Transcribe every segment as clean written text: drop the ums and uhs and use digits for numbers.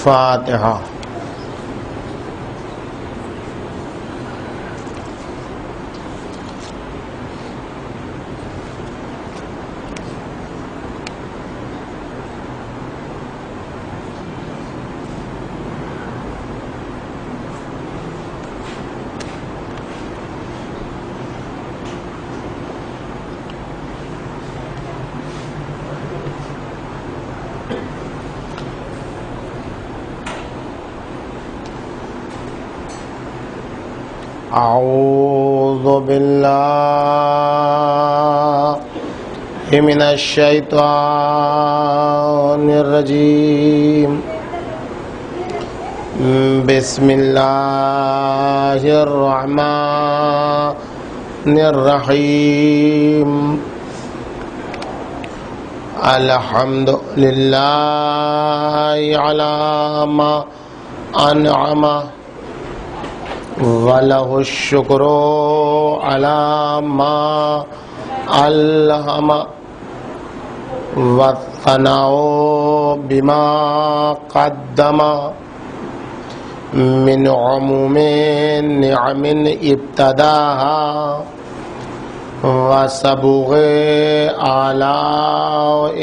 فاتحہ۔ اعوذ باللہ من الشیطان الرجیم، بسم اللہ الرحمن الرحیم، الحمد للہ علی ما انعم وَلَهُ الشُّكْرُ عَلَى مَا أَلْهَمَ وَالثَّنَاءُ بِمَا قَدَّمَ مِنْ عُمُومِ نِعَمٍ ابْتَدَاهَا وَسَبُغِ آلَاءٍ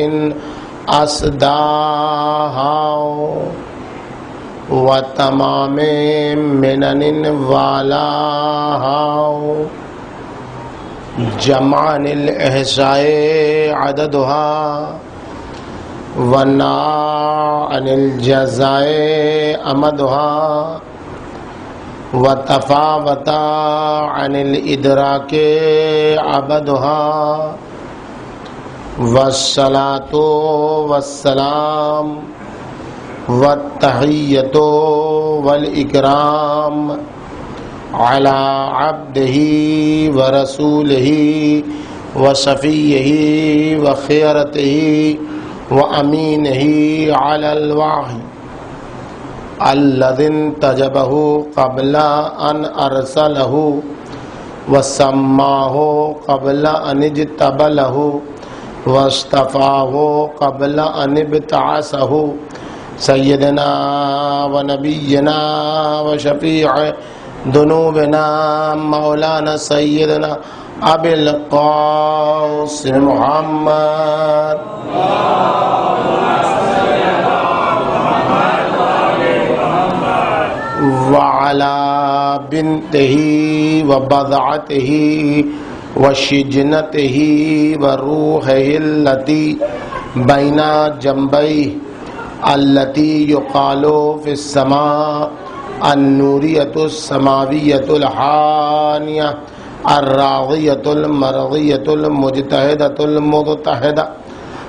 أَسْدَاهَا وَتَمَامِ مِنَنٍ وَالَاهَا جَمْعًا الْإِحْصَاءِ عَدَدُهَا وَنَاعًا الْجَزَاءِ أَمَدُهَا وَتَفَاوَتًا عَنِ الْإِدْرَاكِ عَبَدُهَا وَالصَّلَاةُ وَالسَّلَامُ والتحیۃ والاکرام علی عبدہ ورسولہ وصفیہ وخیرتہ وامینہ علی الوحی الذی انتجبہ قبل ان ارسلہ وسماہ قبل ان اجتبلہ واصطفاہ قبل ان ابتعثہ سیدنا و نبینا و شفیع ذنوبنا مولانا سیدنا ابی القاسم محمد وعلی بنتہ و بضعتہ و شجنتہ و روحہ التی بین جنبیہ التي يقال في السماء النورية السماوية الحانية الراضية المرضية المجتهدة المضطهدة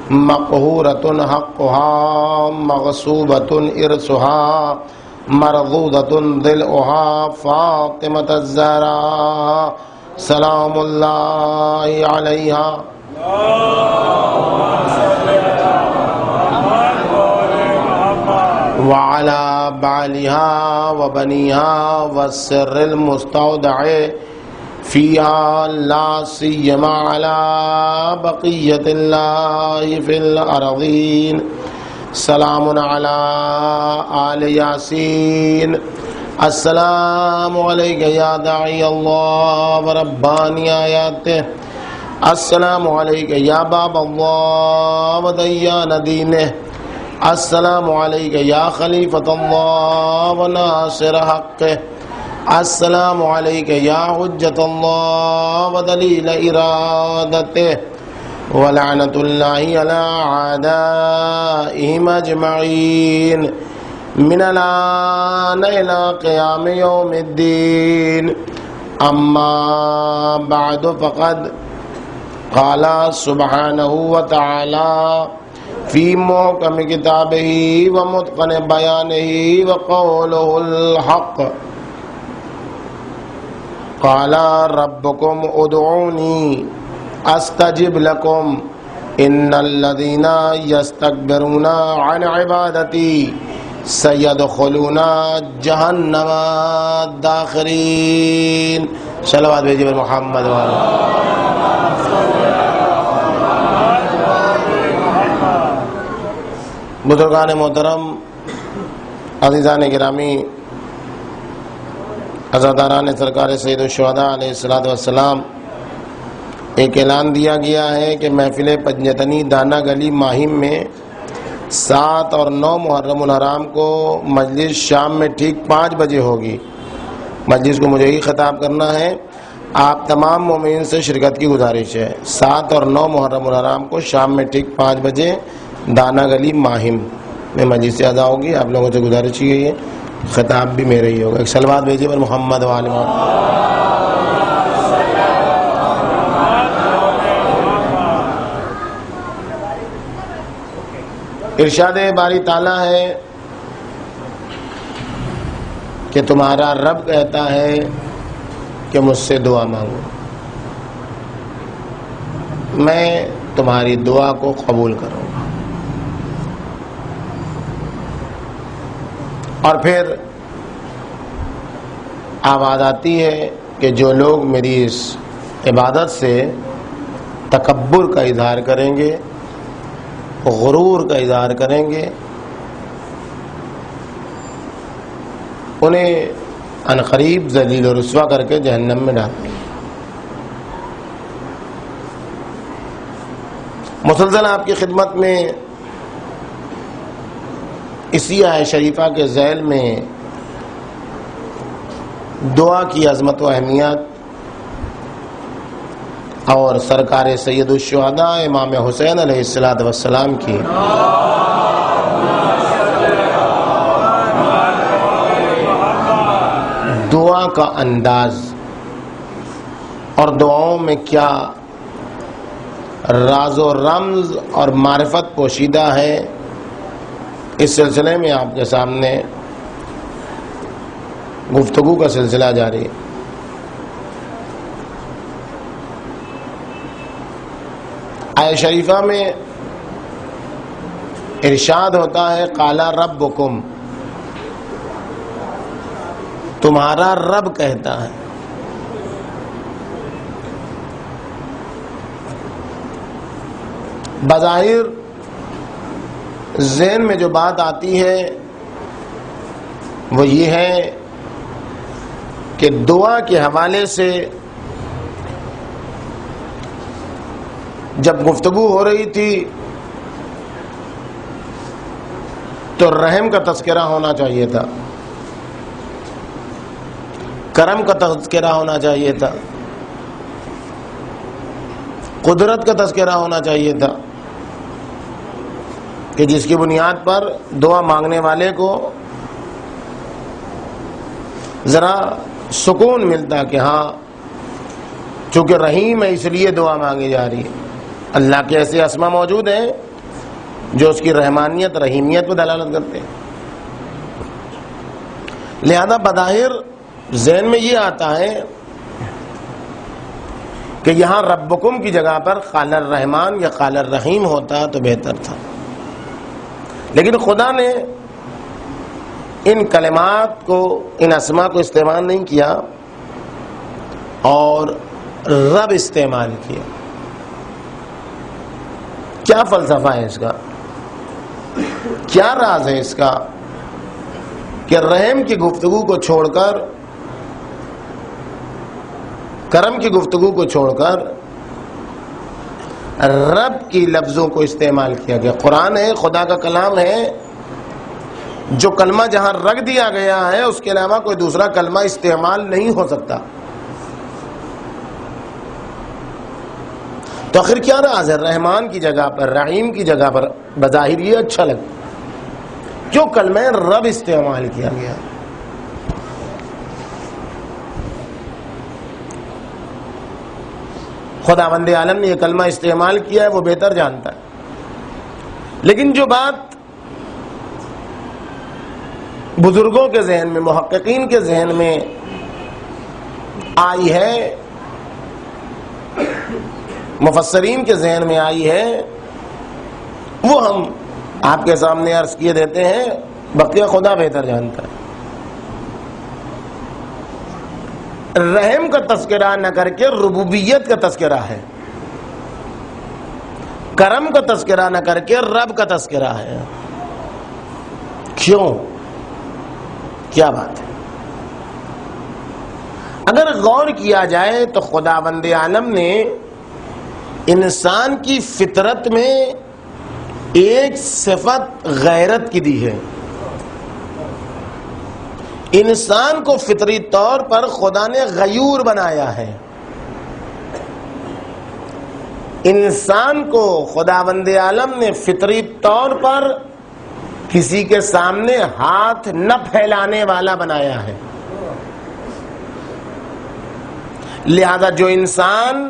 مقهورة حقها مغصوبة إرثها مرضودة ضلعها فاطمة الزهراء سلام الله عليها وعلى بعلها وبنيها والسر المستودع فيها لا سيما على بقية الله في الأرضين سلام على آل ياسين السلام عليك يا داعي الله ورباني آياته السلام عليك يا باب الله وديان دينه السلام علیک یا خلیفۃ اللہ و ناصر حقہ السلام علیک یا حجت اللہ و دلیل ارادتہ ولعنت اللہ علی اعدائہم اجمعین من الآن الى قیام یوم الدین اما بعد فقد قال سبحانہ وتعالی فی محکم کتابہ ومتقن بیانہ وقولہ الحق قال ربکم ادعونی استجب لکم ان الذین یستکبرون عن عبادتی سیدخلون جہنم داخرین۔ صلوات بھیجیے محمد والا۔ بزرگان محترم، عزیزان گرامی، عزاداران سرکار سید الشہداء علیہ السلام، ایک اعلان دیا گیا ہے کہ محفل پنجتنی دانا گلی ماہم میں 7 اور 9 محرم الحرام کو مجلس شام میں ٹھیک 5 بجے ہوگی۔ مجلس کو مجھے ہی خطاب کرنا ہے، آپ تمام مومنین سے شرکت کی گزارش ہے۔ 7 اور 9 محرم الحرام کو شام میں ٹھیک 5 بجے دانا گلی ماہم میں مجلس سے ادا ہوگی۔ آپ لوگوں سے گزارش کی گئی ہے، خطاب بھی میرے ہی ہوگا۔ ایک صلوات بھیجیے پر محمد و آل محمد۔ ارشاد باری تعالیٰ ہے کہ تمہارا رب کہتا ہے کہ مجھ سے دعا مانگو، میں تمہاری دعا کو قبول کروں گا۔ اور پھر آواز آتی ہے کہ جو لوگ میری اس عبادت سے تکبر کا اظہار کریں گے، غرور کا اظہار کریں گے، انہیں عنقریب ذلیل و رسوا کر کے جہنم میں ڈال دیں گے۔ مسلسل آپ کی خدمت میں اسی آیت شریفہ کے ذیل میں دعا کی عظمت و اہمیت اور سرکار سید الشہداء امام حسین علیہ السلام کی دعا کا انداز اور دعاؤں میں کیا راز و رمز اور معرفت پوشیدہ ہے، اس سلسلے میں آپ کے سامنے گفتگو کا سلسلہ جاری ہے۔ آیت شریفہ میں ارشاد ہوتا ہے قال ربکم، تمہارا رب کہتا ہے۔ بظاہر ذہن میں جو بات آتی ہے وہ یہ ہے کہ دعا کے حوالے سے جب گفتگو ہو رہی تھی تو رحم کا تذکرہ ہونا چاہیے تھا، کرم کا تذکرہ ہونا چاہیے تھا، قدرت کا تذکرہ ہونا چاہیے تھا، کہ جس کی بنیاد پر دعا مانگنے والے کو ذرا سکون ملتا کہ ہاں چونکہ رحیم ہے اس لیے دعا مانگی جا رہی ہے۔ اللہ کے ایسے اسما موجود ہیں جو اس کی رحمانیت رحیمیت پر دلالت کرتے ہیں۔ لہذا بظاہر ذہن میں یہ آتا ہے کہ یہاں ربکم کی جگہ پر قال الرحمن یا قال الرحیم ہوتا تو بہتر تھا، لیکن خدا نے ان کلمات کو، ان اسما کو استعمال نہیں کیا اور رب استعمال کیا۔ کیا فلسفہ ہے اس کا، کیا راز ہے اس کا کہ رحم کی گفتگو کو چھوڑ کر، کرم کی گفتگو کو چھوڑ کر رب کی لفظوں کو استعمال کیا گیا۔ قرآن ہے، خدا کا کلام ہے، جو کلمہ جہاں رکھ دیا گیا ہے اس کے علاوہ کوئی دوسرا کلمہ استعمال نہیں ہو سکتا۔ تو آخر کیا راز ہے رحمان کی جگہ پر، رحیم کی جگہ پر بظاہر یہ اچھا لگتا جو کلمہ رب استعمال کیا گیا؟ خداوند عالم نے یہ کلمہ استعمال کیا ہے وہ بہتر جانتا ہے، لیکن جو بات بزرگوں کے ذہن میں، محققین کے ذہن میں آئی ہے، مفسرین کے ذہن میں آئی ہے، وہ ہم آپ کے سامنے عرض کیے دیتے ہیں، بقیہ خدا بہتر جانتا ہے۔ رحم کا تذکرہ نہ کر کے ربوبیت کا تذکرہ ہے، کرم کا تذکرہ نہ کر کے رب کا تذکرہ ہے۔ کیوں؟ کیا بات ہے! اگر غور کیا جائے تو خداوند عالم نے انسان کی فطرت میں ایک صفت غیرت کی دی ہے. انسان کو فطری طور پر خدا نے غیور بنایا ہے. انسان کو خداوند عالم نے فطری طور پر کسی کے سامنے ہاتھ نہ پھیلانے والا بنایا ہے. لہذا جو انسان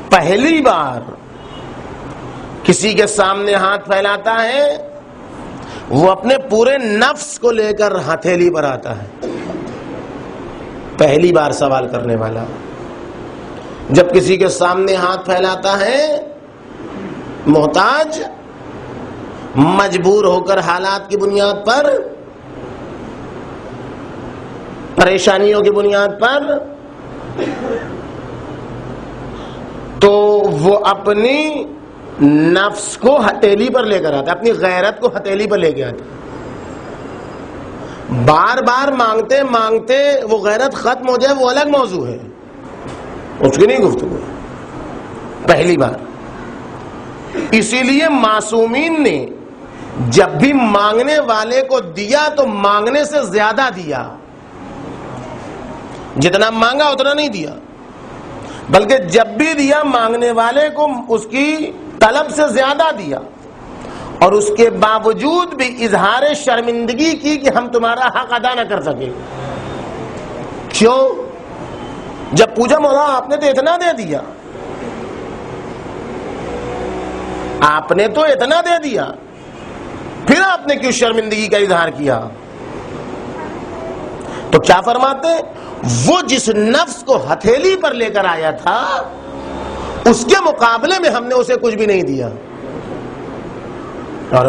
پہلی بار کسی کے سامنے ہاتھ پھیلاتا ہے وہ اپنے پورے نفس کو لے کر ہتھیلی پر آتا ہے. پہلی بار سوال کرنے والا جب کسی کے سامنے ہاتھ پھیلاتا ہے محتاج مجبور ہو کر حالات کی بنیاد پر پریشانیوں کی بنیاد پر تو وہ اپنی نفس کو ہتھیلی پر لے کر آتا ہے, اپنی غیرت کو ہتھیلی پر لے کے آتا ہے. بار بار مانگتے مانگتے وہ غیرت ختم ہو جائے وہ الگ موضوع ہے, اس کی نہیں گفتگو. پہلی بار اسی لیے معصومین نے جب بھی مانگنے والے کو دیا تو مانگنے سے زیادہ دیا. جتنا مانگا اتنا نہیں دیا, بلکہ جب بھی دیا مانگنے والے کو اس کی طلب سے زیادہ دیا, اور اس کے باوجود بھی اظہار شرمندگی کی کہ ہم تمہارا حق ادا نہ کر سکے. کیوں؟ جب پوچھا مولا آپ نے تو اتنا دے دیا, آپ نے تو اتنا دے دیا, پھر آپ نے کیوں شرمندگی کا اظہار کیا؟ تو کیا فرماتے؟ وہ جس نفس کو ہتھیلی پر لے کر آیا تھا اس کے مقابلے میں ہم نے اسے کچھ بھی نہیں دیا. اور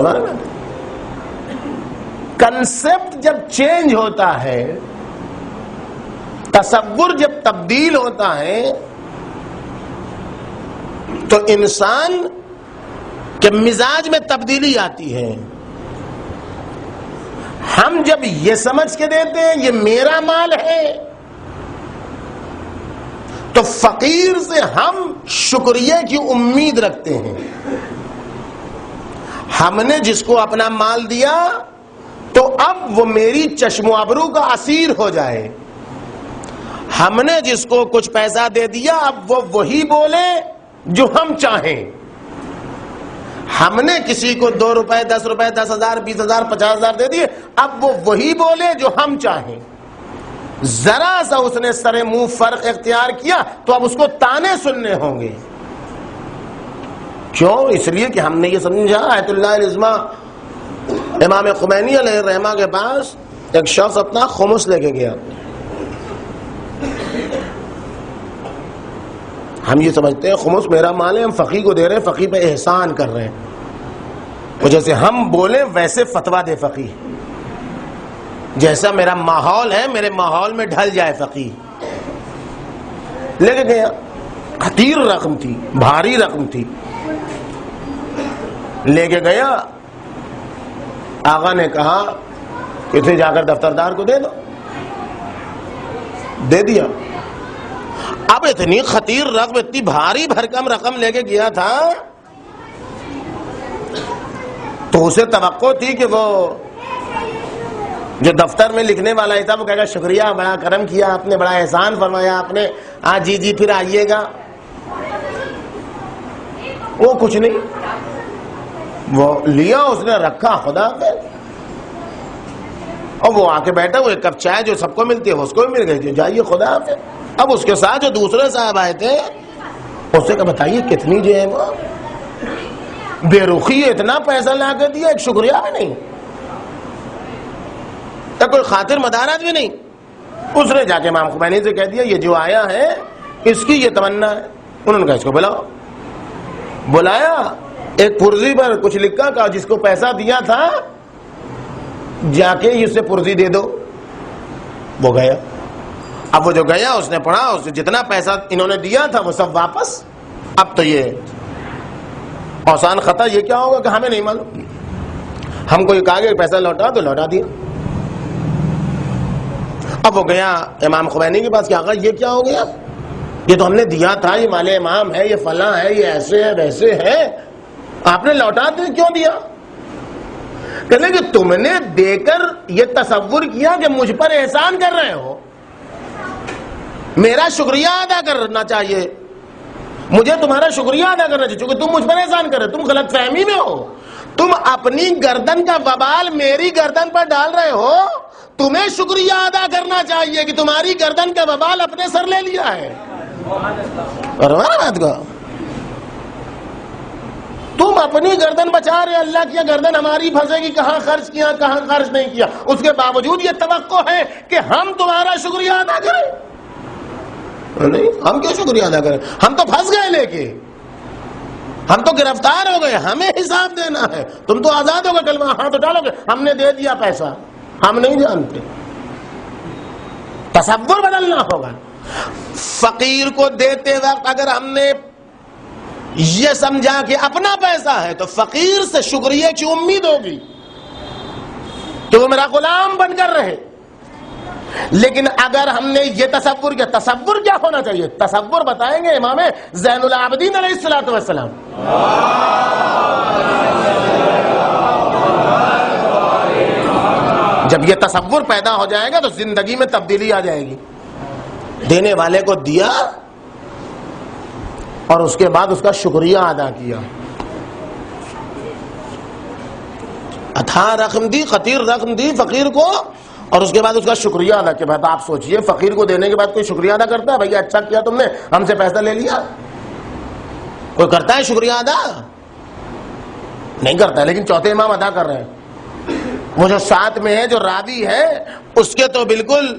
کنسپٹ جب چینج ہوتا ہے, تصور جب تبدیل ہوتا ہے, تو انسان کے مزاج میں تبدیلی آتی ہے. ہم جب یہ سمجھ کے دیتے ہیں یہ میرا مال ہے تو فقیر سے ہم شکریہ کی امید رکھتے ہیں. ہم نے جس کو اپنا مال دیا تو اب وہ میری چشم و ابرو کا اسیر ہو جائے. ہم نے جس کو کچھ پیسہ دے دیا اب وہ وہی بولے جو ہم چاہیں. ہم نے کسی کو 2 روپے 10 روپے 10,000 20,000 50,000 دے دیے, اب وہ وہی بولے جو ہم چاہیں. ذرا سا اس نے سر منہ فرق اختیار کیا تو اب اس کو تانے سننے ہوں گے. کیوں؟ اس لیے کہ ہم نے یہ سمجھا. آیت اللہ العظمہ امام خمینی علیہ الرحمہ کے پاس ایک شخص اپنا خمس لے کے گیا. ہم یہ سمجھتے ہیں خمس میرا مال ہے, ہم فقیر کو دے رہے ہیں, فقیر پہ احسان کر رہے ہیں. وہ جیسے ہم بولیں ویسے فتویٰ دے فقیر, جیسا میرا ماحول ہے میرے ماحول میں ڈھل جائے فقیر. لے کے گیا, خطیر رقم تھی, بھاری رقم تھی. لے کے گیا, آقا نے کہا کہ اسے جا کر دفتردار کو دے دو. دے دیا. اب اتنی خطیر رقم, اتنی بھاری بھرکم رقم لے کے گیا تھا تو اسے توقع تھی کہ وہ جو دفتر میں لکھنے والا تھا وہ کہے گا شکریہ, بڑا کرم کیا آپ نے, بڑا احسان فرمایا آپ نے, جی جی پھر آئیے گا. وہ کچھ نہیں, وہ لیا, اس نے رکھا, خدا پہ, اور وہ آ کے بیٹھا. وہ ایک کپ چائے جو سب کو ملتی ہے اس کو بھی مل گئی, جائیے خدا پہ. اب اس کے ساتھ جو دوسرے صاحب آئے تھے اس سے کہ بتائیے کتنی جو ہے وہ بے رخی, اتنا پیسہ لا کے دیا, ایک شکریہ بھی نہیں, کوئی خاطر مدارت بھی نہیں. اس نے جا کے امام خمینی سے کہہ دیا یہ جو آیا ہے اس کی یہ تمنا ہے. انہوں نے کہا اس کو بلاؤ. بلایا, ایک پرزی پر کچھ لکھا, کہا جس کو پیسہ دیا تھا جا کے اس سے پرزی دے دو. وہ گیا. اب وہ جو گیا اس نے پڑھا, اس نے جتنا پیسہ انہوں نے دیا تھا وہ سب واپس. اب تو یہ آسان خطا, یہ کیا ہوگا کہ ہمیں نہیں معلوم, ہم کو یہ کہا کہ پیسہ لوٹا تو لوٹا دیا. اب وہ گیا امام خمینی کے پاس کہ آقا یہ کیا ہو گیا؟ یہ تو ہم نے دیا تھا، یہ مال امام ہے، یہ فلاں ہے، یہ ایسے ہے ویسے ہے، آپ نے لوٹا دے کیوں دیا؟ کہنے کہ تم نے دے کر یہ تصور کیا کہ مجھ پر احسان کر رہے ہو، میرا شکریہ ادا کرنا چاہیے، مجھے تمہارا شکریہ ادا کرنا چاہیے چونکہ تم مجھ پر احسان کر رہے، تم غلط فہمی میں ہو، تم اپنی گردن کا وبال میری گردن پر ڈال رہے ہو، تمہیں شکریہ ادا کرنا چاہیے کہ تمہاری گردن کا وبال اپنے سر لے لیا ہے. بات کا تم اپنی گردن بچا رہے، اللہ کی گردن ہماری پھنسے گی، کہاں خرچ کیا کہاں خرچ نہیں کیا، اس کے باوجود یہ توقع ہے کہ ہم تمہارا شکریہ ادا کریں. نہیں، ہم کیوں شکریہ ادا کریں؟ ہم تو پھنس گئے، لے کے ہم تو گرفتار ہو گئے، ہمیں حساب دینا ہے. تم تو آزاد ہو گئے، کلمہ ہاں تو ڈالو گے، ہم نے دے دیا پیسہ، ہم نہیں جانتے. تصور بدلنا ہوگا. فقیر کو دیتے وقت اگر ہم نے یہ سمجھا کہ اپنا پیسہ ہے تو فقیر سے شکریہ کی امید ہوگی کہ وہ میرا غلام بن کر رہے. لیکن اگر ہم نے یہ تصور کیا، تصور کیا ہونا چاہیے؟ تصور بتائیں گے امام زین العابدین علیہ الصلوۃ والسلام. جب یہ تصور پیدا ہو جائے گا تو زندگی میں تبدیلی آ جائے گی. دینے والے کو دیا اور اس کے بعد اس کا شکریہ ادا کیا. اتھا رقم دی، قطیر رقم دی فقیر کو، اور اس کے بعد اس کا شکریہ ادا کیا. بات آپ سوچئے، فقیر کو دینے کے بعد کوئی شکریہ ادا کرتا ہے؟ بھئی اچھا کیا تم نے، ہم سے پیسہ لے لیا. کوئی کرتا ہے شکریہ ادا؟ نہیں کرتا. لیکن چوتھے امام ادا کر رہے ہیں. وہ جو ساتھ میں ہے، جو راوی ہے، اس کے تو بالکل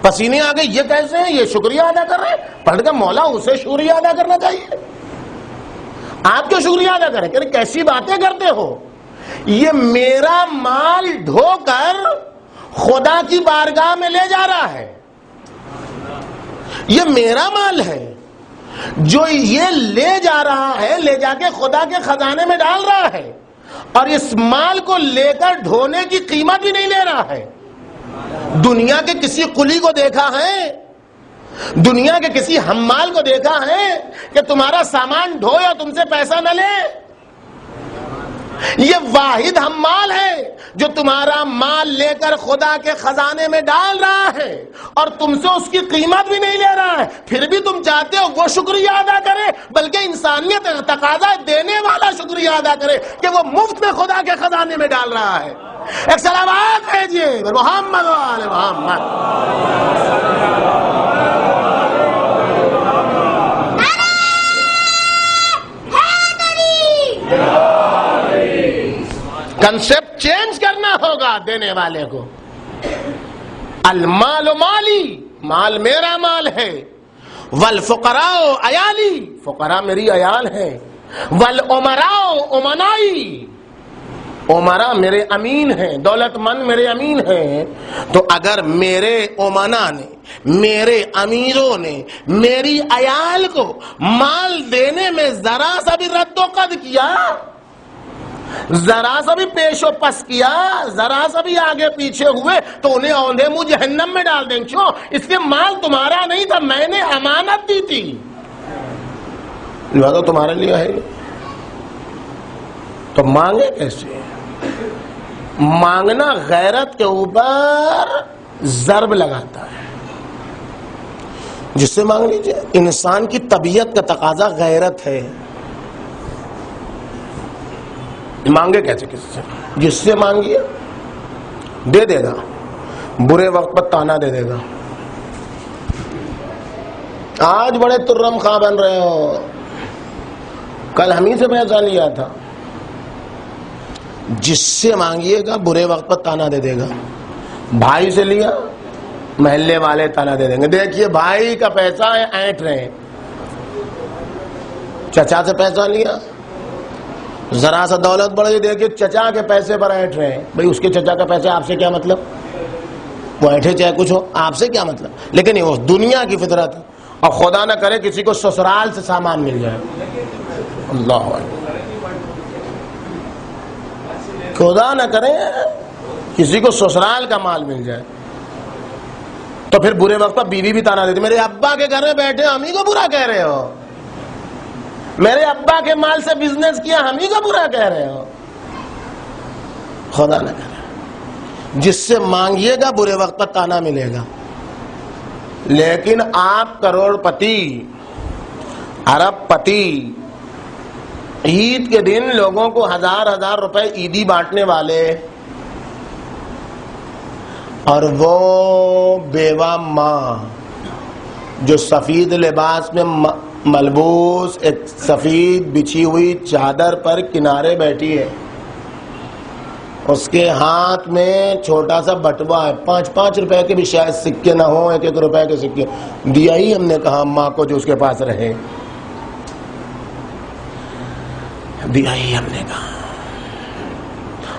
پسینے آ گئے. یہ کیسے ہیں؟ یہ شکریہ ادا کر رہے ہیں. پڑھ کر مولا اسے شکریہ ادا کرنا چاہیے. آپ کیوں شکریہ ادا کریں؟ کہ کیسی باتیں کرتے ہو؟ یہ میرا مال ڈھو کر خدا کی بارگاہ میں لے جا رہا ہے. یہ میرا مال ہے جو یہ لے جا رہا ہے، لے جا کے خدا کے خزانے میں ڈال رہا ہے، اور اس مال کو لے کر ڈھونے کی قیمت بھی نہیں لے رہا ہے. دنیا کے کسی قلی کو دیکھا ہے، دنیا کے کسی حمال کو دیکھا ہے کہ تمہارا سامان ڈھوئے اور تم سے پیسہ نہ لے؟ یہ واحد حمال ہے جو تمہارا مال لے کر خدا کے خزانے میں ڈال رہا ہے اور تم سے اس کی قیمت بھی نہیں لے رہا ہے. پھر بھی تم چاہتے ہو وہ شکریہ ادا کرے، بلکہ انسانیت تقاضا ہے دینے والا شکریہ ادا کرے کہ وہ مفت میں خدا کے خزانے میں ڈال رہا ہے. ایک سلامات بھیجیے محمد و آل محمد. کنسپٹ چینج کرنا ہوگا دینے والے کو. المال مالی، مال میرا مال ہے. والفقراء عیالی، فقراء میری عیال ہے. والامراء امنائی، امراء میرے امین ہیں، دولت مند میرے امین ہیں. تو اگر میرے امنا نے، میرے امیروں نے میری عیال کو مال دینے میں ذرا سا بھی رد و قد کیا، ذرا سا بھی پیش و پس کیا، ذرا سا بھی آگے پیچھے ہوئے، تو انہیں اوندھے منہ جہنم میں ڈال دیں. کیوں؟ اس کے مال تمہارا نہیں تھا، میں نے امانت دی تھی، لہذا تمہارے لیے ہے. تو مانگے کیسے؟ مانگنا غیرت کے اوپر ضرب لگاتا ہے. جس سے مانگ لیجیے. انسان کی طبیعت کا تقاضا غیرت ہے. مانگے کیسے کسی سے؟ جس سے مانگیے دے دے گا، برے وقت پر تانا دے دے گا. آج بڑے ترم خواہ بن رہے ہو، کل ہم ہی سے پیسہ لیا تھا. جس سے مانگیے گا برے وقت پر تانا دے دے گا. بھائی سے لیا، محلے والے تانا دے دیں گے، دیکھیے بھائی کا پیسہ ہے اینٹ رہے ہیں. چچا سے پیسہ لیا، ذرا سا دولت بڑھ گئی، دیکھیے چچا کے پیسے پر اینٹ رہے ہیں. بھئی اس کے چچا کا پیسے آپ سے کیا مطلب؟ وہ اینٹے چاہے کچھ ہو، آپ سے کیا مطلب؟ لیکن وہ دنیا کی فطرت ہے. اور خدا نہ کرے کسی کو سسرال سے سامان مل جائے. اللہ خدا نہ کرے کسی کو سسرال کا مال مل جائے تو پھر برے وقت پر بیوی بھی تانا دیتی، میرے ابا کے گھر میں بیٹھے ہم ہی کو برا کہہ رہے ہو، میرے ابا کے مال سے بزنس کیا ہم ہی کو برا کہہ رہے ہو۔ خدا نہ کرے، جس سے مانگیے گا برے وقت پر تانا ملے گا، لیکن آپ کروڑ پتی، ارب پتی، عید کے دن لوگوں کو ہزار ہزار روپے عیدی بانٹنے والے، اور وہ بیوہ ماں جو سفید لباس میں ملبوس ایک سفید بچھی ہوئی چادر پر کنارے بیٹھی ہے، اس کے ہاتھ میں چھوٹا سا بٹوا ہے، 5 روپے کے بھی شاید سکے نہ ہوں، 1 روپے کے سکے دیا ہی ہم نے کہا ماں کو جو اس کے پاس رہے، دیا ہی ہم نے کہا۔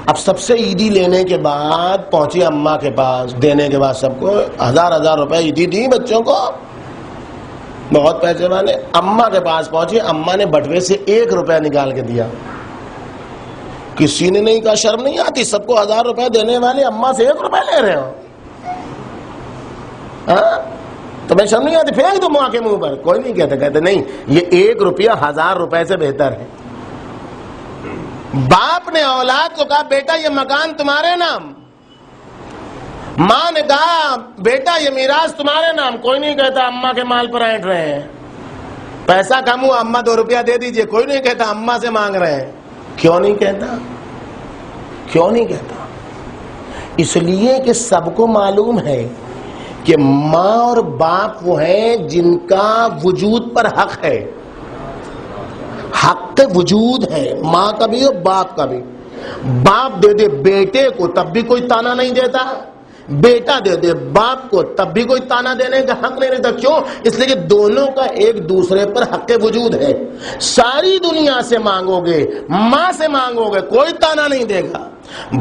اب سب سے عیدی لینے کے بعد پہنچی اماں کے پاس، دینے کے بعد سب کو ہزار روپے عیدی دی بچوں کو، بہت پیسے والے۔ اماں کے پاس پہنچی، اماں نے بٹوے سے 1 روپے نکال کے دیا۔ کسی نے نہیں کہا شرم نہیں آتی، سب کو 1000 روپے دینے والے اماں سے 1 روپے لے رہے ہو، تمہیں شرم نہیں آتی؟ پھینک دو ماں کے منہ پر۔ کوئی نہیں کہتے، کہتے نہیں یہ 1 روپیہ 1000 روپے سے بہتر ہے۔ باپ نے اولاد کو کہا بیٹا یہ مکان تمہارے نام، ماں نے کہا بیٹا یہ میراث تمہارے نام۔ کوئی نہیں کہتا اماں کے مال پر اینٹ رہے ہیں، پیسہ کم ہوا اماں 2 روپیہ دے دیجئے، کوئی نہیں کہتا اماں سے مانگ رہے ہیں۔ کیوں نہیں کہتا؟ کیوں نہیں کہتا؟ اس لیے کہ سب کو معلوم ہے کہ ماں اور باپ وہ ہیں جن کا وجود پر حق ہے، حق وجود ہے، ماں کا بھی اور باپ کا بھی۔ باپ دے دے بیٹے کو تب بھی کوئی تانا نہیں دیتا، بیٹا دے دے باپ کو تب بھی کوئی تانا دینے کا حق نہیں رہتا۔ کیوں؟ اس لیے کہ دونوں کا ایک دوسرے پر حق وجود ہے۔ ساری دنیا سے مانگو گے، ماں سے مانگو گے کوئی تانا نہیں دے گا،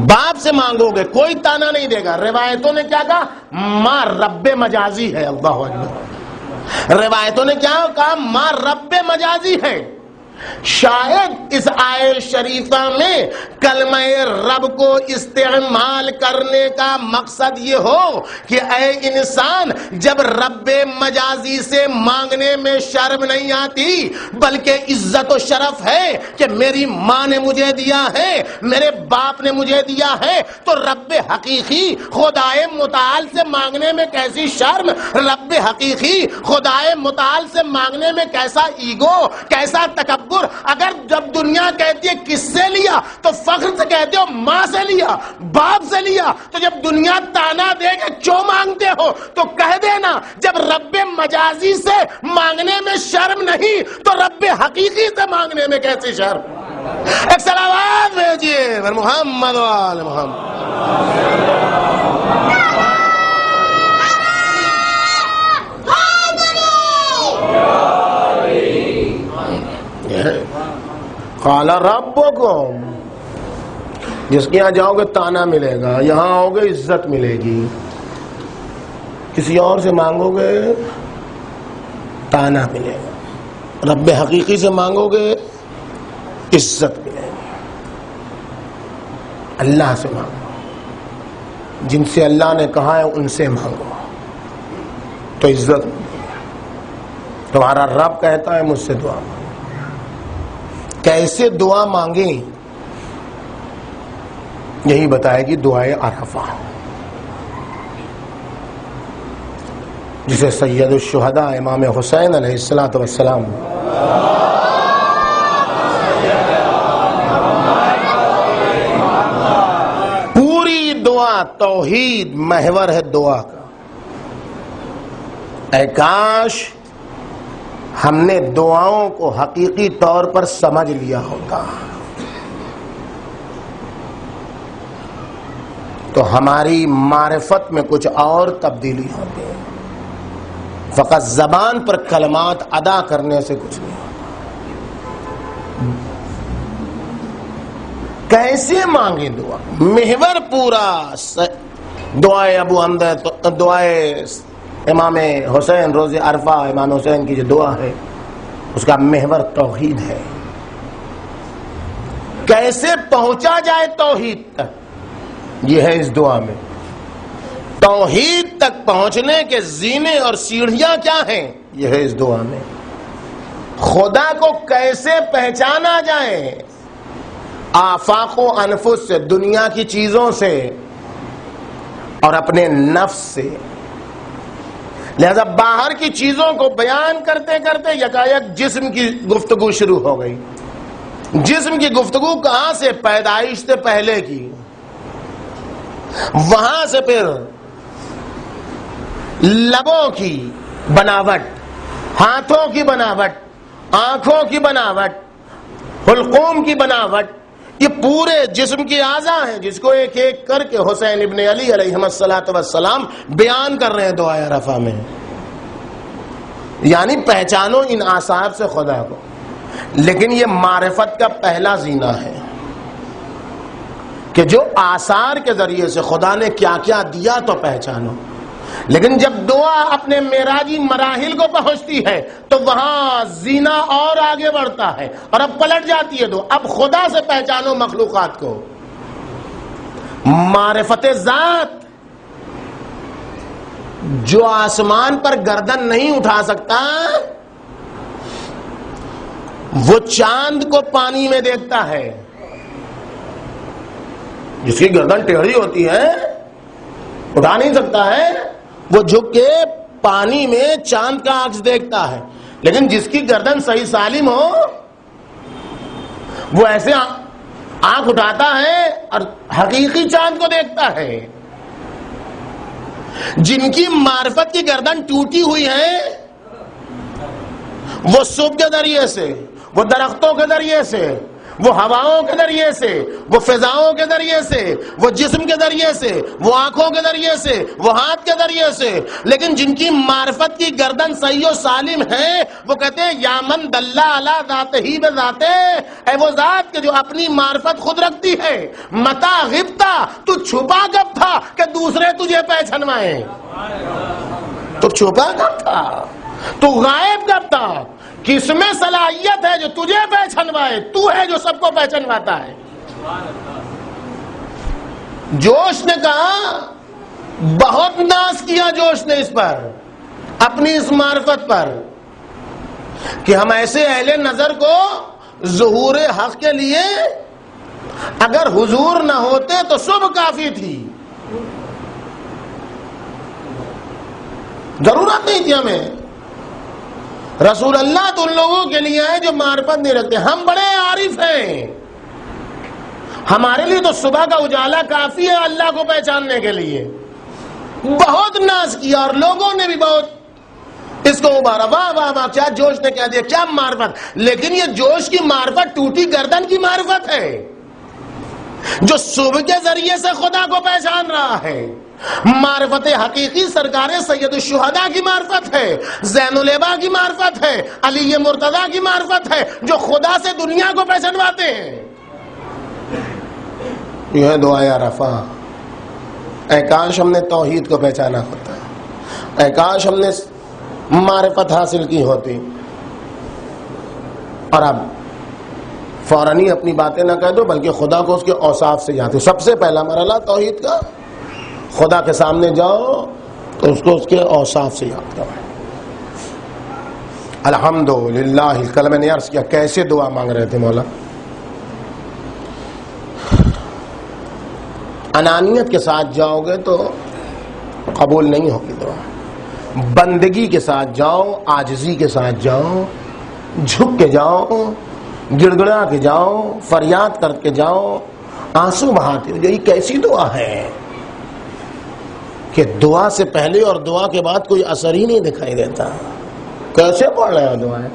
باپ سے مانگو گے کوئی تانا نہیں دے گا۔ روایتوں نے کیا کہا؟ ماں رب مجازی ہے۔ اللہ اکبر۔ روایتوں نے کیا کہا؟ ماں رب مجازی ہے۔ شاید اس آیت شریفہ میں کلمہ رب کو استعمال کرنے کا مقصد یہ ہو کہ اے انسان جب رب مجازی سے مانگنے میں شرم نہیں آتی بلکہ عزت و شرف ہے کہ میری ماں نے مجھے دیا ہے، میرے باپ نے مجھے دیا ہے، تو رب حقیقی خدائے متعال سے مانگنے میں کیسی شرم، رب حقیقی خدائے متعال سے مانگنے میں کیسا ایگو، کیسا تکبر۔ اگر جب دنیا کہتی ہے کس سے لیا تو فخر سے کہتے ہو ماں سے لیا، باپ سے لیا، تو جب دنیا تانا دے کہ کیوں مانگتے ہو تو کہہ دینا جب رب مجازی سے مانگنے میں شرم نہیں تو رب حقیقی سے مانگنے میں کیسی شرم۔ ایک صلوات بھیجیے محمد و آل محمد۔ قال ربکم، جس کے یہاں جاؤ گے تانا ملے گا، یہاں آؤ گے عزت ملے گی، کسی اور سے مانگو گے تانا ملے گا، رب حقیقی سے مانگو گے عزت ملے گی۔ اللہ سے مانگو، جن سے اللہ نے کہا ہے ان سے مانگو تو عزت ملے گی۔ تمہارا رب کہتا ہے مجھ سے دعا مانگو۔ کیسے دعا مانگیں یہی بتائے گی دعائے عرفہ، جسے سید الشہداء امام حسین علیہ السلام پوری دعا توحید محور ہے دعا کا۔ اے کاش ہم نے دعاؤں کو حقیقی طور پر سمجھ لیا ہوتا تو ہماری معرفت میں کچھ اور تبدیلی ہوتی ہے۔ فقط زبان پر کلمات ادا کرنے سے کچھ نہیں ہوتا۔ کیسے مانگیں دعا؟ محور پورا دعائے ابو حمزہ، دعائے امام حسین روز عرفہ، امام حسین کی جو دعا ہے اس کا محور توحید ہے۔ کیسے پہنچا جائے توحید تک، یہ ہے اس دعا میں۔ توحید تک پہنچنے کے زینے اور سیڑھیاں کیا ہیں، یہ ہے اس دعا میں۔ خدا کو کیسے پہچانا جائے، آفاق و انفس سے، دنیا کی چیزوں سے اور اپنے نفس سے۔ لہذا باہر کی چیزوں کو بیان کرتے کرتے یکایک جسم کی گفتگو شروع ہو گئی۔ جسم کی گفتگو کہاں سے؟ پیدائش سے پہلے کی، وہاں سے پھر لبوں کی بناوٹ، ہاتھوں کی بناوٹ، آنکھوں کی بناوٹ، حلقوم کی بناوٹ، یہ پورے جسم کی اعضاء ہیں جس کو ایک ایک کر کے حسین ابن علی علیہ السلام بیان کر رہے ہیں دعائے رفع میں۔ یعنی پہچانو ان آثار سے خدا کو، لیکن یہ معرفت کا پہلا زینہ ہے کہ جو آثار کے ذریعے سے خدا نے کیا کیا دیا تو پہچانو۔ لیکن جب دعا اپنے معراجی مراحل کو پہنچتی ہے تو وہاں زینہ اور آگے بڑھتا ہے اور اب پلٹ جاتی ہے دعا۔ اب خدا سے پہچانو مخلوقات کو، معرفت ذات۔ جو آسمان پر گردن نہیں اٹھا سکتا وہ چاند کو پانی میں دیکھتا ہے، جس کی گردن ٹیڑھی ہوتی ہے اٹھا نہیں سکتا ہے، وہ جھک کے پانی میں چاند کا عکس دیکھتا ہے۔ لیکن جس کی گردن صحیح سالم ہو وہ ایسے آنکھ اٹھاتا ہے اور حقیقی چاند کو دیکھتا ہے۔ جن کی معرفت کی گردن ٹوٹی ہوئی ہے وہ صبح کے ذریعے سے، وہ درختوں کے ذریعے سے، وہ ہواؤں کے ذریعے سے، وہ فضاؤں کے ذریعے سے، وہ جسم کے ذریعے سے، وہ آنکھوں کے ذریعے سے، وہ ہاتھ کے ذریعے سے۔ لیکن جن کی معرفت کی گردن صحیح و سالم ہے وہ کہتے ہیں یا من دل علی ذاتہ بذاتہ، اے وہ ذات کہ جو اپنی معرفت خود رکھتی ہے۔ متا غبتا، تو چھپا کب تھا کہ دوسرے تجھے پہچانوائیں؟ تو چھپا کب تھا؟ تو غائب کب تھا؟ کس میں صلاحیت ہے جو تجھے پہچانوائے؟ تو ہے جو سب کو پہچانواتا ہے۔ جوش نے کہا، بہت ناز کیا جوش نے اس پر، اپنی اس معرفت پر، کہ ہم ایسے اہل نظر کو ظہور حق کے لیے اگر حضور نہ ہوتے تو صبح کافی تھی، ضرورت نہیں تھی ہمیں۔ رسول اللہ تو ان لوگوں کے لیے ہے جو معرفت نہیں رکھتے۔ ہم بڑے عارف ہیں، ہمارے لیے تو صبح کا اجالا کافی ہے اللہ کو پہچاننے کے لیے۔ بہت ناز کیا اور لوگوں نے بھی بہت اس کو ابھارا، واہ واہ واہ کیا جوش نے کہہ دیا، کیا معرفت۔ لیکن یہ جوش کی معرفت ٹوٹی گردن کی معرفت ہے جو صبح کے ذریعے سے خدا کو پہچان رہا ہے۔ معرفت حقیقی سرکار سید الشہداء کی معرفت ہے، زین العبا کی معرفت ہے، علی مرتضیٰ کی معرفت ہے، جو خدا سے دنیا کو پہچانواتے ہیں۔ یہ ہے دعائے رفع۔ اے کاش ہم نے توحید کو پہچانا ہوتا، اے کاش ہم نے معرفت حاصل کی ہوتی۔ اور اب فوراً ہی اپنی باتیں نہ کہہ دو بلکہ خدا کو اس کے اوصاف سے یاد۔ سب سے پہلا مرحلہ توحید کا، خدا کے سامنے جاؤ تو اس کو اس کے اوصاف سے یاد کرو۔ الحمدللہ، کل میں نے عرض کیا کیسے دعا مانگ رہے تھے مولا۔ انانیت کے ساتھ جاؤ گے تو قبول نہیں ہوگی دعا۔ بندگی کے ساتھ جاؤ، عاجزی کے ساتھ جاؤ، جھک کے جاؤ، گڑ گڑا کے جاؤ، فریاد کر کے جاؤ، آنسو بہاتے ہو۔ یہ کیسی دعا ہے کہ دعا سے پہلے اور دعا کے بعد کوئی اثر ہی نہیں دکھائی دیتا۔ کیسے پڑھ رہے ہو دعائیں؟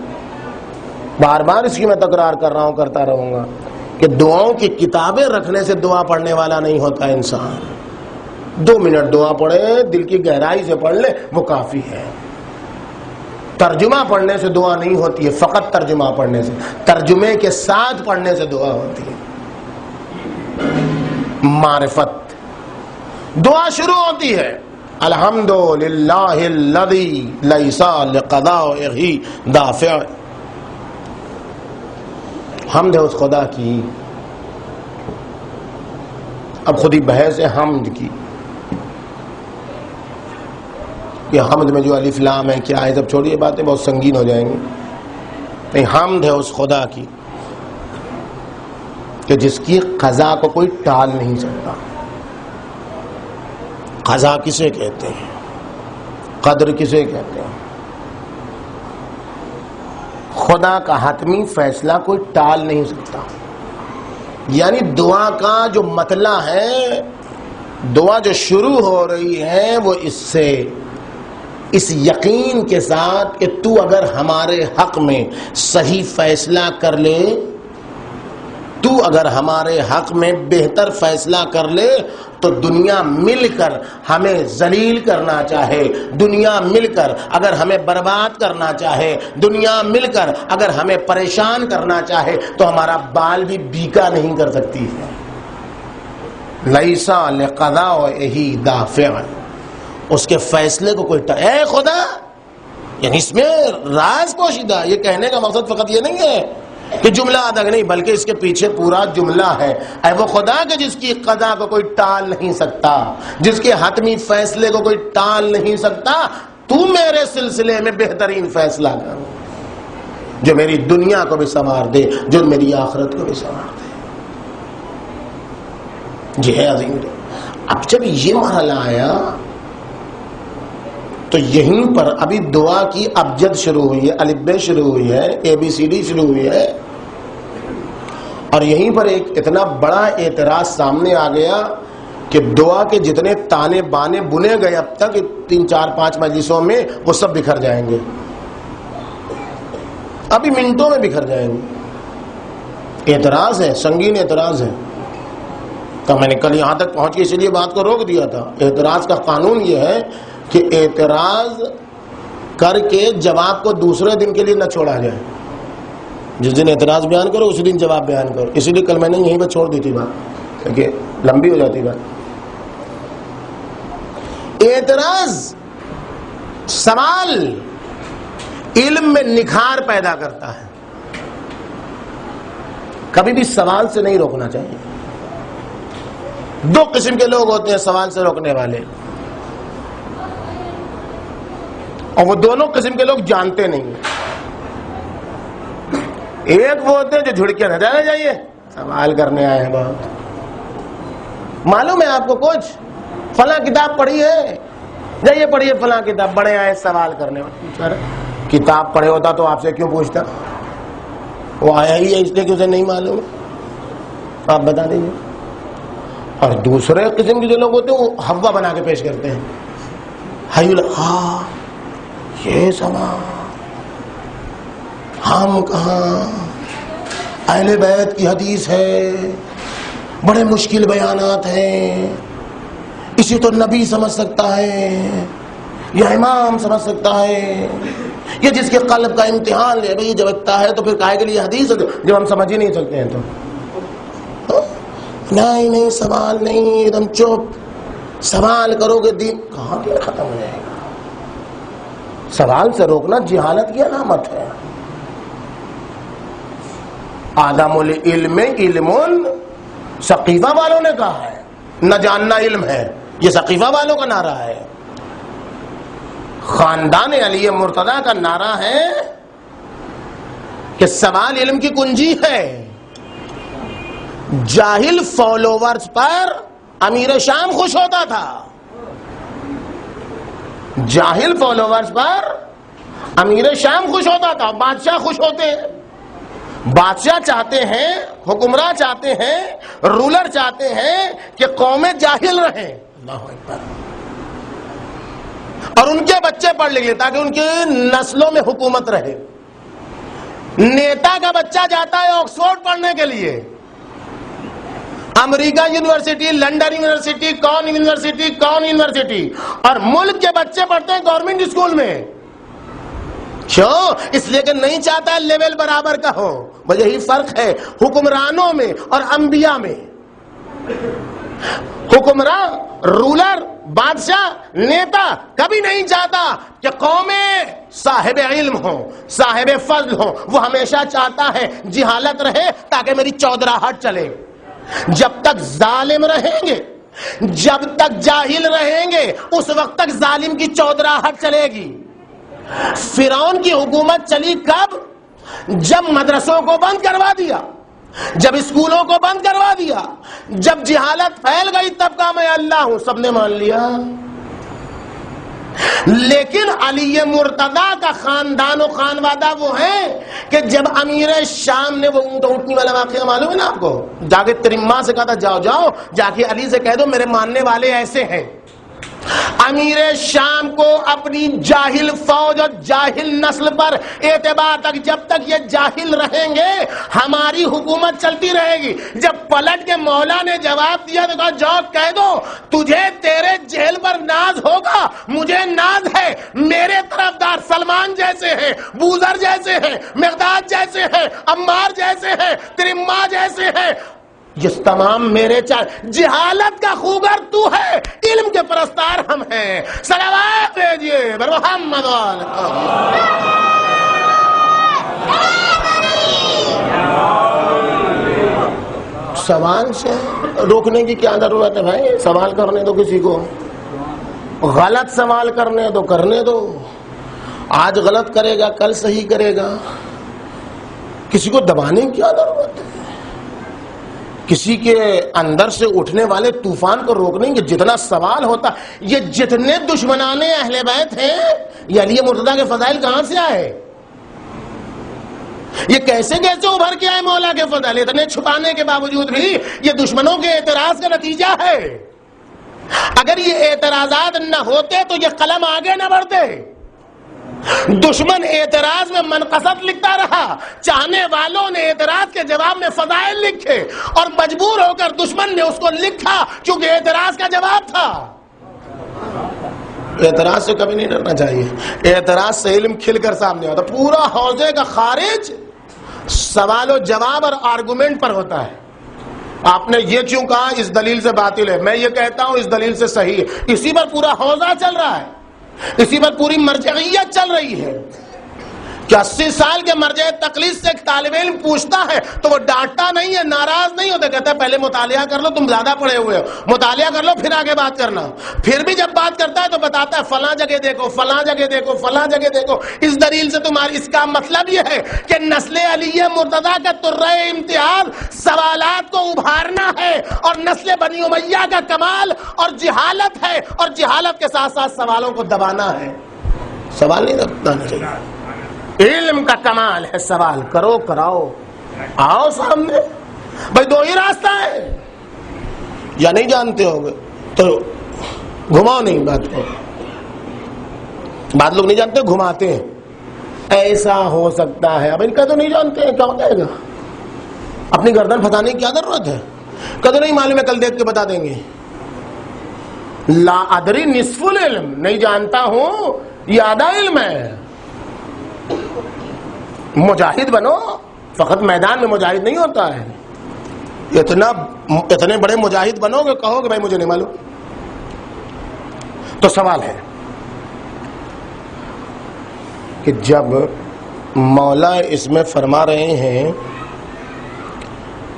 بار بار اس کی میں تکرار کر رہا ہوں، کرتا رہوں گا کہ دعاؤں کی کتابیں رکھنے سے دعا پڑھنے والا نہیں ہوتا انسان۔ 2 منٹ دعا پڑھے، دل کی گہرائی سے پڑھ لے، وہ کافی ہے۔ ترجمہ پڑھنے سے دعا نہیں ہوتی ہے، فقط ترجمہ پڑھنے سے، ترجمے کے ساتھ پڑھنے سے دعا ہوتی ہے۔ معرفت دعا شروع ہوتی ہے الحمدللہ الذی لیس لقضائہ دافع۔ حمد ہے اس خدا کی اب خود ہی بحث ہے حمد کی، یہ حمد میں جو الف لام ہے کیا ہے، سب چھوڑیے، باتیں بہت سنگین ہو جائیں گی. نہیں، حمد ہے اس خدا کی کہ جس کی قضا کو کوئی ٹال نہیں سکتا. قضا کسے کہتے ہیں، قدر کسے کہتے ہیں؟ خدا کا حتمی فیصلہ کوئی ٹال نہیں سکتا. یعنی دعا کا جو مطلع ہے، دعا جو شروع ہو رہی ہے وہ اس یقین کے ساتھ کہ تو اگر ہمارے حق میں صحیح فیصلہ کر لے، تو اگر ہمارے حق میں بہتر فیصلہ کر لے تو دنیا مل کر ہمیں ذلیل کرنا چاہے، دنیا مل کر اگر ہمیں برباد کرنا چاہے، دنیا مل کر اگر ہمیں پریشان کرنا چاہے تو ہمارا بال بھی بیکا نہیں کر سکتی ہے. لیسا لقضائہ دافع، اس کے فیصلے کو کوئی اے خدا، یعنی اس میں راز پوشیدہ. یہ کہنے کا مقصد فقط یہ نہیں ہے کہ جملہ ادا نہیں، بلکہ اس کے پیچھے پورا جملہ ہے. اے وہ خدا کہ جس کی قضا کو کوئی ٹال نہیں سکتا، جس کے حتمی فیصلے کو کوئی ٹال نہیں سکتا، تو میرے سلسلے میں بہترین فیصلہ کر جو میری دنیا کو بھی سنوار دے، جو میری آخرت کو بھی سنوار دے. جی ہے عظیم. اب جب یہ مرحلہ آیا تو یہیں پر ابھی دعا کی ابجد شروع ہوئی ہے، الف ب شروع ہوئی ہے، اے بی سی ڈی شروع ہوئی ہے، اور یہیں پر ایک اتنا بڑا اعتراض سامنے آ گیا کہ دعا کے جتنے تانے بانے بنے گئے اب تک 3 4 5 مجلسوں میں، وہ سب بکھر جائیں گے، ابھی منٹوں میں بکھر جائیں گے. اعتراض ہے، سنگین اعتراض ہے. تو میں نے کل یہاں تک پہنچ کے اسی لیے بات کو روک دیا تھا. اعتراض کا قانون یہ ہے کہ اعتراض کر کے جواب کو دوسرے دن کے لیے نہ چھوڑا جائے. جس دن اعتراض بیان کرو اسی دن جواب بیان کرو. اسی لیے کل میں نے یہیں پہ چھوڑ دی تھی بات، کیونکہ لمبی ہو جاتی بات. اعتراض، سوال علم میں نکھار پیدا کرتا ہے. کبھی بھی سوال سے نہیں روکنا چاہیے. 2 قسم کے لوگ ہوتے ہیں سوال سے روکنے والے، اور وہ دونوں قسم کے لوگ جانتے نہیں. ایک وہ ہوتے ہیں جو جھڑ کے نہ جانا چاہیے، سوال کرنے آئے ہیں، بہت معلوم ہے آپ کو کچھ، فلاں کتاب پڑھی ہے، جائیے پڑھیے فلاں کتاب. بڑے آئے سوال کرنے والے، کتاب پڑھے ہوتا تو آپ سے کیوں پوچھتا؟ وہ آیا ہی ہے اس لیے کہ اسے نہیں معلوم، آپ بتا دیجیے. اور دوسرے قسم کے جو لوگ ہوتے ہیں وہ حوا بنا کے پیش کرتے ہیں. ہاں یہ سوال ہم کہاں، اہل بیت کی حدیث ہے، بڑے مشکل بیانات ہیں، اسی تو نبی سمجھ سکتا ہے یا امام سمجھ سکتا ہے، یہ جس کے قلب کا امتحان لے بھائی جب اتنا ہے تو پھر کہے کے لیے حدیث ہے جب ہم سمجھ ہی نہیں سکتے ہیں. تو نہیں سوال نہیں، ایک دم چپ. سوال کرو گے دین کہاں دین ختم ہو جائے گا. سوال سے روکنا جہالت کی علامت ہے. آدم العلم علم، ثقیفہ والوں نے کہا ہے نہ جاننا علم ہے، یہ ثقیفہ والوں کا نعرہ ہے. خاندان علی مرتضیٰ کا نعرہ ہے کہ سوال علم کی کنجی ہے. جاہل فالوورز پر امیر شام خوش ہوتا تھا، جاہل فالوورز پر امیر شام خوش ہوتا تھا. بادشاہ خوش ہوتے ہیں، بادشاہ چاہتے ہیں، حکمراں چاہتے ہیں، رولر چاہتے ہیں کہ قومیں جاہل رہیں، اللہ اکبر، اور ان کے بچے پڑھ لکھ لیں تاکہ ان کی نسلوں میں حکومت رہے. نیتا کا بچہ جاتا ہے آکسفورڈ پڑھنے کے لیے، امریکہ یونیورسٹی، لنڈن یونیورسٹی، کون یونیورسٹی، اور ملک کے بچے پڑھتے ہیں گورنمنٹ اسکول میں. کیوں؟ اس لیے کہ نہیں چاہتا ہے لیول برابر کا ہو. بس یہی فرق ہے حکمرانوں میں اور انبیاء میں. حکمراں، رولر، بادشاہ، نیتا کبھی نہیں چاہتا کہ قومیں صاحب علم ہوں، صاحب فضل ہوں. وہ ہمیشہ چاہتا ہے جہالت رہے تاکہ میری چودراہٹ چلے. جب تک ظالم رہیں گے، جب تک جاہل رہیں گے، اس وقت تک ظالم کی چودراہٹ چلے گی۔ فرعون کی حکومت چلی کب؟ جب مدرسوں کو بند کروا دیا، جب اسکولوں کو بند کروا دیا، جب جہالت پھیل گئی، تب کہا میں اللہ ہوں، سب نے مان لیا۔ لیکن علی مرتضیٰ کا خاندان و خانوادہ وہ ہے کہ جب امیر شام نے وہ اونٹنی والا واقعہ معلوم ہے نا آپ کو، جا کے تیری ماں سے کہا تھا جاؤ جاؤ جا کے علی سے کہہ دو میرے ماننے والے ایسے ہیں۔ امیر شام کو اپنی جاہل فوج اور جاہل نسل پر اعتبار تک، جب تک یہ جاہل رہیں گے ہماری حکومت چلتی رہے گی۔ جب پلٹ کے مولا نے جواب دیا تو کہا جاؤ کہہ دو تجھے تیرے جہل پر ناز ہوگا، مجھے ناز ہے، میرے طرفدار سلمان جیسے ہیں، بوذر جیسے ہیں، مقداد جیسے ہیں، عمار جیسے ہیں، تیری ماں جیسے ہیں، جس تمام میرے جہالت کا خوگر تو ہے، علم کے پرستار ہم ہیں۔ صلوات بھیجیے بر محمد سوال سے روکنے کی کیا ضرورت ہے بھائی؟ سوال کرنے دو کسی کو، غلط سوال کرنے دو کرنے دو، آج غلط کرے گا کل صحیح کرے گا، کسی کو دبانے کی کیا ضرورت ہے؟ کسی کے اندر سے اٹھنے والے طوفان کو روکنے کے جتنا سوال ہوتا، یہ جتنے دشمنان اہل بیت ہیں، یہ علی مرتضیٰ کے فضائل کہاں سے آئے؟ یہ کیسے کیسے ابھر کے آئے مولا کے فضائل؟ اتنے چھپانے کے باوجود بھی یہ دشمنوں کے اعتراض کا نتیجہ ہے۔ اگر یہ اعتراضات نہ ہوتے تو یہ قلم آگے نہ بڑھتے۔ دشمن اعتراض میں منقصد لکھتا رہا، چاہنے والوں نے اعتراض کے جواب میں فضائل لکھے، اور مجبور ہو کر دشمن نے اس کو لکھا کیونکہ اعتراض کا جواب تھا۔ اعتراض سے کبھی نہیں ڈرنا چاہیے، اعتراض سے علم کھل کر سامنے ہوتا، پورا حوضے کا خارج سوال و جواب اور آرگومنٹ پر ہوتا ہے۔ آپ نے یہ کیوں کہا اس دلیل سے باطل ہے، میں یہ کہتا ہوں اس دلیل سے صحیح ہے، اسی پر پورا حوضہ چل رہا ہے، اسی پر پوری مرجعیت چل رہی ہے کہ 80 سال کے مرجع تقلید سے ایک طالب علم پوچھتا ہے تو وہ ڈانٹتا نہیں ہے، ناراض نہیں ہوتا، کہتا ہے پہلے مطالعہ کر لو، تم زیادہ پڑھے ہوئے ہو، مطالعہ کر لو پھر آگے بات کرنا۔ پھر بھی جب بات کرتا ہے تو بتاتا ہے فلاں جگہ دیکھو، فلاں جگہ دیکھو، فلاں جگہ دیکھو۔ اس دلیل سے تمہاری، اس کا مطلب یہ ہے کہ نسل علی مرتضیٰ کا ترہ امتیاز سوالات کو ابھارنا ہے، اور نسل بنی امیہ کا کمال اور جہالت ہے، اور جہالت کے ساتھ ساتھ سوالوں کو دبانا ہے۔ سوال نہیں دبانا چاہیے، علم کا کمال ہے، سوال کرو کراؤ، آؤ سامنے۔ بھائی دو ہی راستہ ہے، یا نہیں جانتے ہوگے تو گھماؤ نہیں بات کو، بات لوگ نہیں جانتے گھماتے ہیں، ایسا ہو سکتا ہے، اب ان کا تو نہیں جانتے ہیں کیا ہو جائے گا، اپنی گردن پھنسانے کی کیا ضرورت ہے؟ کدو نہیں معلوم ہے کل دیکھ کے بتا دیں گے۔ لا ادری نصف العلم، نہیں جانتا ہوں یہ آدھا علم ہے۔ مجاہد بنو، فقط میدان میں مجاہد نہیں ہوتا ہے، اتنے بڑے مجاہد بنو گے کہو کہ بھائی مجھے نہیں معلوم۔ تو سوال ہے کہ جب مولا اس میں فرما رہے ہیں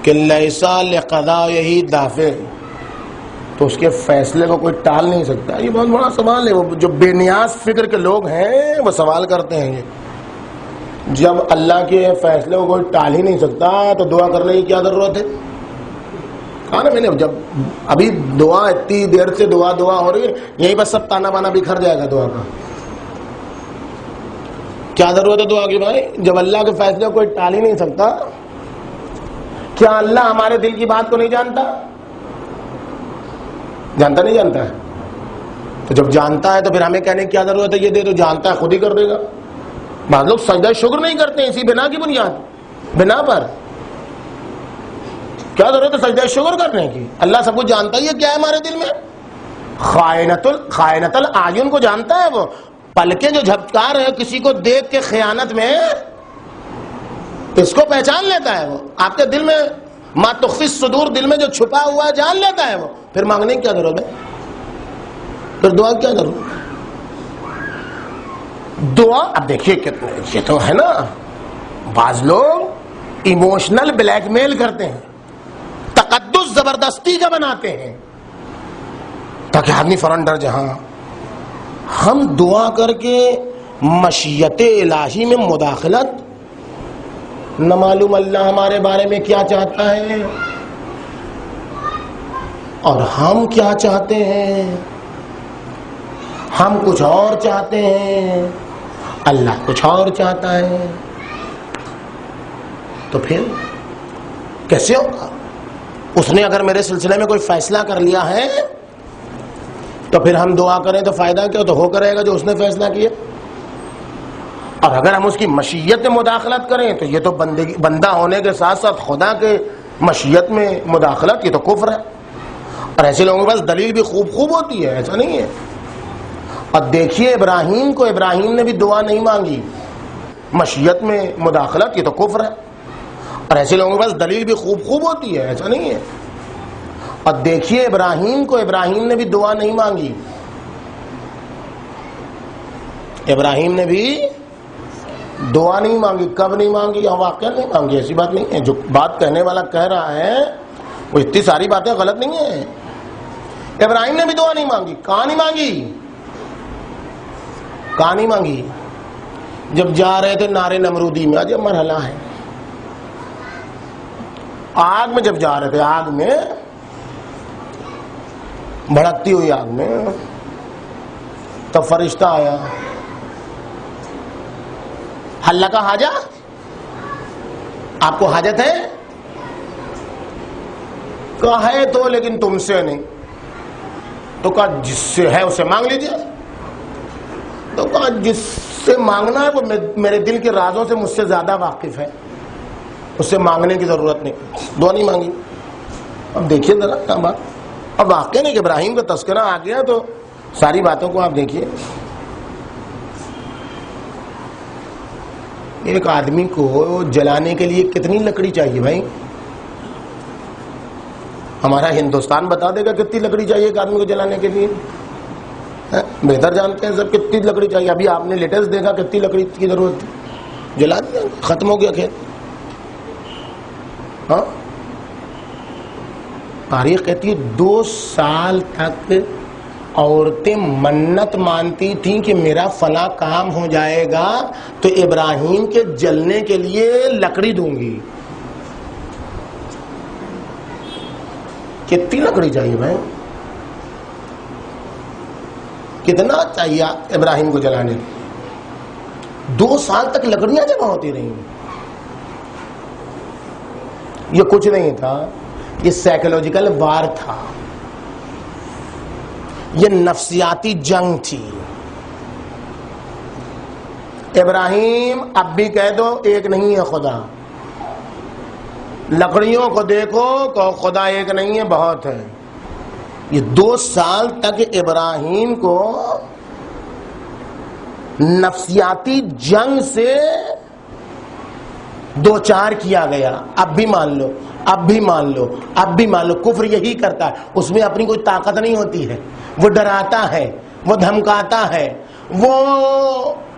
کہ لیسا لقضائہ دافع، تو اس کے فیصلے کو کوئی ٹال نہیں سکتا، یہ بہت بڑا سوال ہے۔ وہ جو بے نیاز فکر کے لوگ ہیں وہ سوال کرتے ہیں یہ، جب اللہ کے فیصلے کو کوئی ٹال ہی نہیں سکتا تو دعا کرنے کی کیا ضرورت ہے؟ کہا نا میں نے، جب ابھی دعا اتنی دیر سے دعا ہو رہی ہے، یہیں پر سب تانا بانا بکھر جائے گا دعا کا۔ کیا ضرورت ہے دعا کی بھائی جب اللہ کے فیصلے کو کوئی ٹال ہی نہیں سکتا؟ کیا اللہ ہمارے دل کی بات کو نہیں جانتا؟ جانتا نہیں جانتا ہے؟ تو جب جانتا ہے تو پھر ہمیں کہنے کی کیا ضرورت ہے یہ دے دو، جانتا ہے خود ہی کر دے گا۔ بعض لوگ سجدہ شکر نہیں کرتے اسی بنا کی بنا پر، کیا ضرورت ہے سجدہ شکر کرنے کی؟ اللہ سب کچھ جانتا ہی ہے کیا ہے ہمارے دل میں، خائنۃ الاعین کو جانتا ہے، وہ پلکیں جو جھپکا رہے ہیں کسی کو دیکھ کے خیانت میں، اس کو پہچان لیتا ہے وہ، آپ کے دل میں ما تخفی الصدور، دل میں جو چھپا ہوا ہے جان لیتا ہے وہ، پھر مانگنے کی کیا ضرورت ہے؟ پھر دعا کیا ضرورت ہے؟ دعا اب دیکھیے کتنے یہ تو ہے نا، بعض لوگ ایموشنل بلیک میل کرتے ہیں، تقدس زبردستی کا بناتے ہیں تاکہ آدمی فوراً ڈر جائے. ہم دعا کر کے مشیت الہی میں مداخلت، نہ معلوم اللہ ہمارے بارے میں کیا چاہتا ہے اور ہم کیا چاہتے ہیں. ہم کچھ اور چاہتے ہیں، اللہ کچھ اور چاہتا ہے. تو پھر کیسے ہوگا؟ اس نے اگر میرے سلسلے میں کوئی فیصلہ کر لیا ہے تو پھر ہم دعا کریں تو فائدہ کیا؟ تو ہو کرے گا جو اس نے فیصلہ کیا. اور اگر ہم اس کی مشیت میں مداخلت کریں تو یہ تو بندہ ہونے کے ساتھ ساتھ خدا کے مشیت میں مداخلت، یہ تو کفر ہے. اور ایسے لوگوں کے پاس دلیل بھی خوب ہوتی ہے، ایسا نہیں ہے. اور دیکھیے ابراہیم کو، ابراہیم نے بھی دعا نہیں مانگی، مشیت میں مداخلت، یہ تو کفر ہے. اور ایسے لوگوں کے پاس دلیل بھی خوب ہوتی ہے، ایسا نہیں ہے. اور دیکھیے ابراہیم کو، ابراہیم نے بھی دعا نہیں مانگی، ابراہیم نے بھی دعا نہیں مانگی. کب نہیں مانگی؟ واقعہ نہیں مانگی، ایسی بات نہیں ہے. جو بات کہنے والا کہہ رہا ہے وہ اتنی ساری باتیں غلط نہیں ہیں. ابراہیم نے بھی دعا نہیں مانگی. کہاں نہیں مانگی؟ کہاں نہیں مانگی؟ جب جا رہے تھے نارے نمرودی میں، جب مرحلہ ہے آگ میں، جب جا رہے تھے آگ میں، بھڑکتی ہوئی آگ میں، تب فرشتہ آیا. اللہ کا حاجہ، آپ کو حاجت ہے؟ کہا ہے تو لیکن تم سے نہیں. تو کہا جس سے ہے اسے مانگ لیجیے. تو کہا جس سے مانگنا ہے وہ میرے دل کے رازوں سے مجھ سے زیادہ واقف ہے، اس سے مانگنے کی ضرورت نہیں. دعا نہیں مانگی. اب دیکھیے ذرا کیا بات. اب واقعہ نہیں کہ ابراہیم کا تذکرہ آ گیا تو ساری باتوں کو آپ دیکھیے. ایک آدمی کو جلانے کے لیے کتنی لکڑی چاہیے بھائی؟ ہمارا ہندوستان بتا دے گا کتنی لکڑی چاہیے ایک آدمی کو جلانے کے لیے. بہتر جانتے ہیں سب کتنی لکڑی چاہیے. ابھی آپ نے لیٹسٹ دیکھا کتنی لکڑی کی ضرورت تھی، جلا دیا، ختم ہو گیا کھیت. ہاں، تاریخ کہتی ہے 2 سال تک عورتیں منت مانتی تھیں کہ میرا فلاں کام ہو جائے گا تو ابراہیم کے جلنے کے لیے لکڑی دوں گی. کتنی لکڑی چاہیے بھائی؟ کتنا چاہیے ابراہیم کو جلانے؟ 2 سال تک لکڑیاں جمع ہوتی رہیں. یہ کچھ نہیں تھا، یہ سائیکولوجیکل وار تھا، یہ نفسیاتی جنگ تھی. ابراہیم اب بھی کہہ دو ایک نہیں ہے خدا. لکڑیوں کو دیکھو کہ خدا ایک نہیں ہے، بہت ہے. یہ 2 سال تک ابراہیم کو نفسیاتی جنگ سے 2-4 کیا گیا. اب بھی مان لو، اب بھی مان لو، اب بھی مان لو. کفر یہی کرتا ہے، اس میں اپنی کوئی طاقت نہیں ہوتی ہے. وہ ڈراتا ہے، وہ دھمکاتا ہے، وہ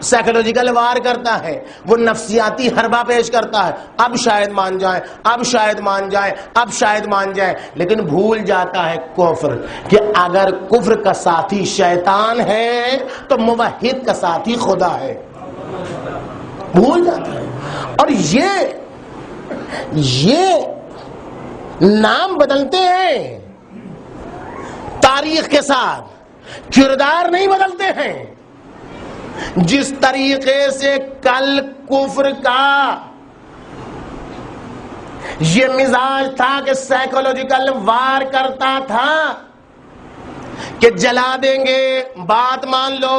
سائیکولوجیکل وار کرتا ہے، وہ نفسیاتی حربہ پیش کرتا ہے. اب شاید مان جائیں، اب شاید مان جائیں، اب شاید مان جائیں. لیکن بھول جاتا ہے کفر کہ اگر کفر کا ساتھی شیطان ہے تو موحد کا ساتھی خدا ہے. بھول جاتا ہے. اور یہ نام بدلتے ہیں تاریخ کے ساتھ، کردار نہیں بدلتے ہیں. جس طریقے سے کل کفر کا یہ مزاج تھا کہ سائیکولوجیکل وار کرتا تھا کہ جلا دیں گے بات مان لو،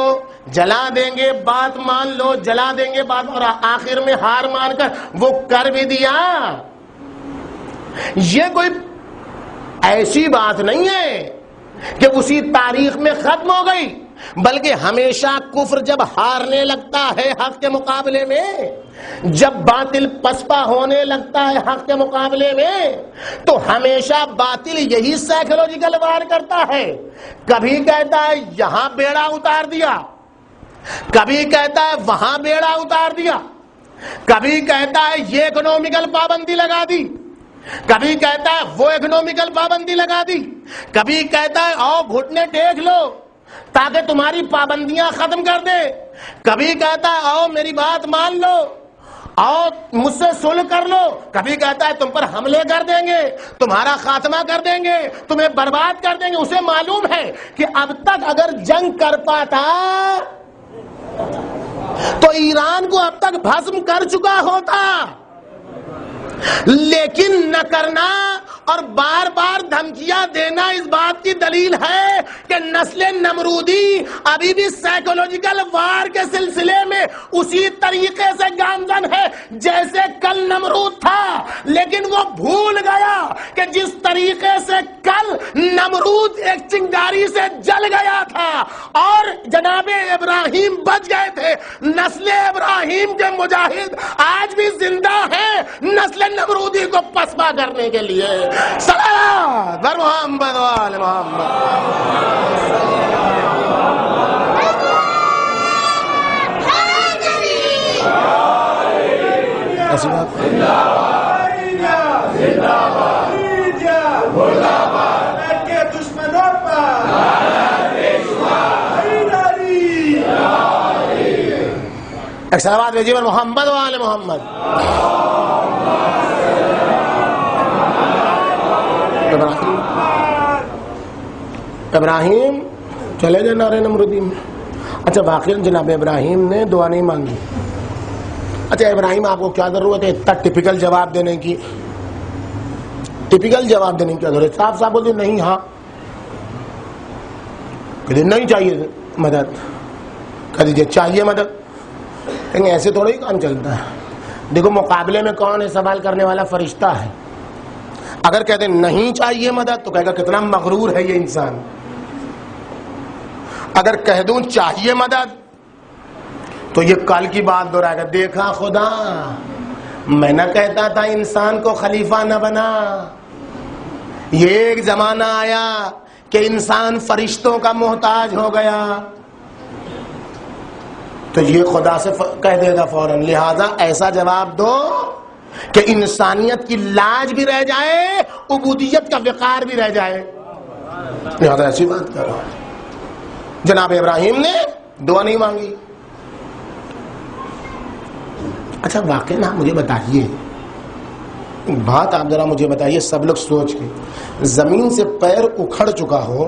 جلا دیں گے بات مان لو، جلا دیں گے بات، اور آخر میں ہار مان کر وہ کر بھی دیا. یہ کوئی ایسی بات نہیں ہے کہ اسی تاریخ میں ختم ہو گئی، بلکہ ہمیشہ کفر جب ہارنے لگتا ہے حق کے مقابلے میں، جب باطل پسپا ہونے لگتا ہے حق کے مقابلے میں، تو ہمیشہ باطل یہی سائیکولوجیکل وار کرتا ہے. کبھی کہتا ہے یہاں بیڑا اتار دیا، کبھی کہتا ہے وہاں بیڑا اتار دیا، کبھی کہتا ہے یہ اکنومیکل پابندی لگا دی، کبھی کہتا ہے وہ اکنومیکل پابندی لگا دی، کبھی کہتا ہے آؤ گھٹنے ٹیک لو تاکہ تمہاری پابندیاں ختم کر دے، کبھی کہتا ہے آؤ میری بات مان لو، آؤ مجھ سے صلح کر لو، کبھی کہتا ہے تم پر حملے کر دیں گے، تمہارا خاتمہ کر دیں گے، تمہیں برباد کر دیں گے۔ اسے معلوم ہے کہ اب تک اگر جنگ کر پاتا تو ایران کو اب تک بھسم کر چکا ہوتا، لیکن نہ کرنا اور بار بار دھمکیاں دینا اس بات کی دلیل ہے کہ نسل نمرودی ابھی بھی سائیکولوجیکل وار کے سلسلے میں اسی طریقے سے گامزن ہے جیسے کل نمرود تھا، لیکن وہ بھول گیا کہ جس طریقے سے کل نمرود ایک چنگاری سے جل گیا تھا اور جناب ابراہیم بچ گئے تھے، نسل ابراہیم کے مجاہد آج بھی زندہ ہیں نسل نمرودی کو پسپا کرنے کے لیے۔ صلوات بر محمد و آل محمد۔ ایسی بات ایک صلوات بھیجیے بر محمد و آل محمد۔ ابراہیم چلے گئے نعرہ نمرودی میں۔ اچھا واقعی جناب ابراہیم نے دعا نہیں مانگی۔ اچھا ابراہیم آپ کو کیا ضرورت ہے اتنا ٹپیکل جواب دینے کی؟ ٹپیکل جواب دینے کی کیا ضرورت؟ صاحب صاحب بولتے نہیں، ہاں کہ نہیں چاہیے مدد، کہہ دیجیے چاہیے مدد، لیکن ایسے تھوڑا ہی کام چلتا ہے۔ دیکھو مقابلے میں کون ہے سوال کرنے والا؟ فرشتہ ہے۔ اگر کہتے نہیں چاہیے مدد تو کہے گا کتنا مغرور ہے یہ انسان۔ اگر کہہ دوں چاہیے مدد تو یہ کل کی بات دہرائے گا، دیکھا خدا میں نہ کہتا تھا انسان کو خلیفہ نہ بنا، یہ ایک زمانہ آیا کہ انسان فرشتوں کا محتاج ہو گیا، تو یہ خدا سے کہہ دے گا فوراً۔ لہذا ایسا جواب دو کہ انسانیت کی لاج بھی رہ جائے، عبودیت کا وقار بھی رہ جائے۔ لہذا ایسی بات کر رہا ہوں۔ جناب ابراہیم نے دعا نہیں مانگی۔ اچھا واقعی نا مجھے بتائیے بات، آپ ذرا مجھے بتائیے سب لوگ سوچ کے، زمین سے پیر اکھڑ چکا ہو،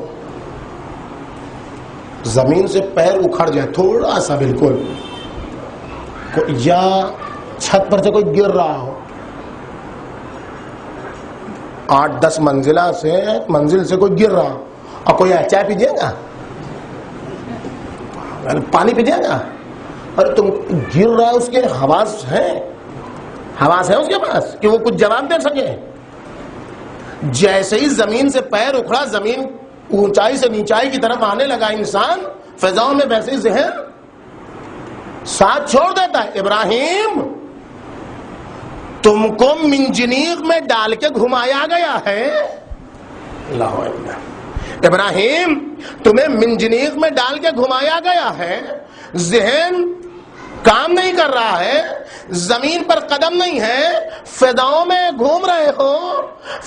زمین سے پیر اکھڑ جائے تھوڑا سا بالکل، یا چھت پر سے کوئی گر رہا ہو، 8-10 منزل سے کوئی گر رہا ہو، اور کوئی چائے پیجیے گا، پانی پیجیے گا، اور تم گر رہا ہے، اس کے حواس ہے اس کے پاس کہ وہ کچھ جواب دے سکے؟ جیسے ہی زمین سے پیر اکھڑا، زمین اونچائی سے نیچائی کی طرف آنے لگا انسان فضاؤں میں، ویسے ہی ذہن ساتھ چھوڑ دیتا ہے۔ ابراہیم تم کو منجنیق میں ڈال کے گھمایا گیا ہے، اللہ اکبر، ابراہیم تمہیں منجنیق میں ڈال کے گھمایا گیا ہے، ذہن کام نہیں کر رہا ہے، زمین پر قدم نہیں ہے، فضاؤں میں گھوم رہے ہو،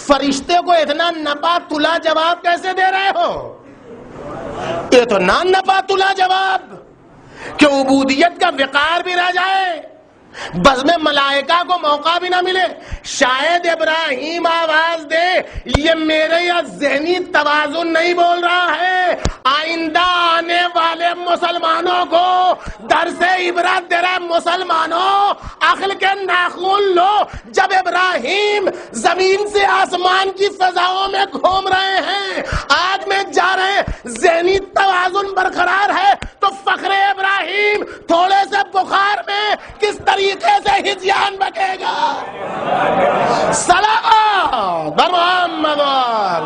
فرشتے کو اتنا نپا تلا جواب کیسے دے رہے ہو؟ یہ تو نپا تلا جواب کہ عبودیت کا وقار بھی رہ جائے، بس میں ملائکہ کو موقع بھی نہ ملے۔ شاید ابراہیم آواز دے یہ میرے یا ذہنی توازن نہیں بول رہا ہے، آئندہ آنے والے مسلمانوں کو درس عبرت دے رہا ہے۔ مسلمانوں عقل کے ناخن لو، جب ابراہیم زمین سے آسمان کی فضاؤں میں گھوم رہے ہیں، آگ میں جا رہے ہیں، ذہنی توازن برقرار ہے، تو فخر ابراہیم تھوڑے سے بخار میں کس طریقے سے ہجیان بکے گا؟ صلوات بر محمد۔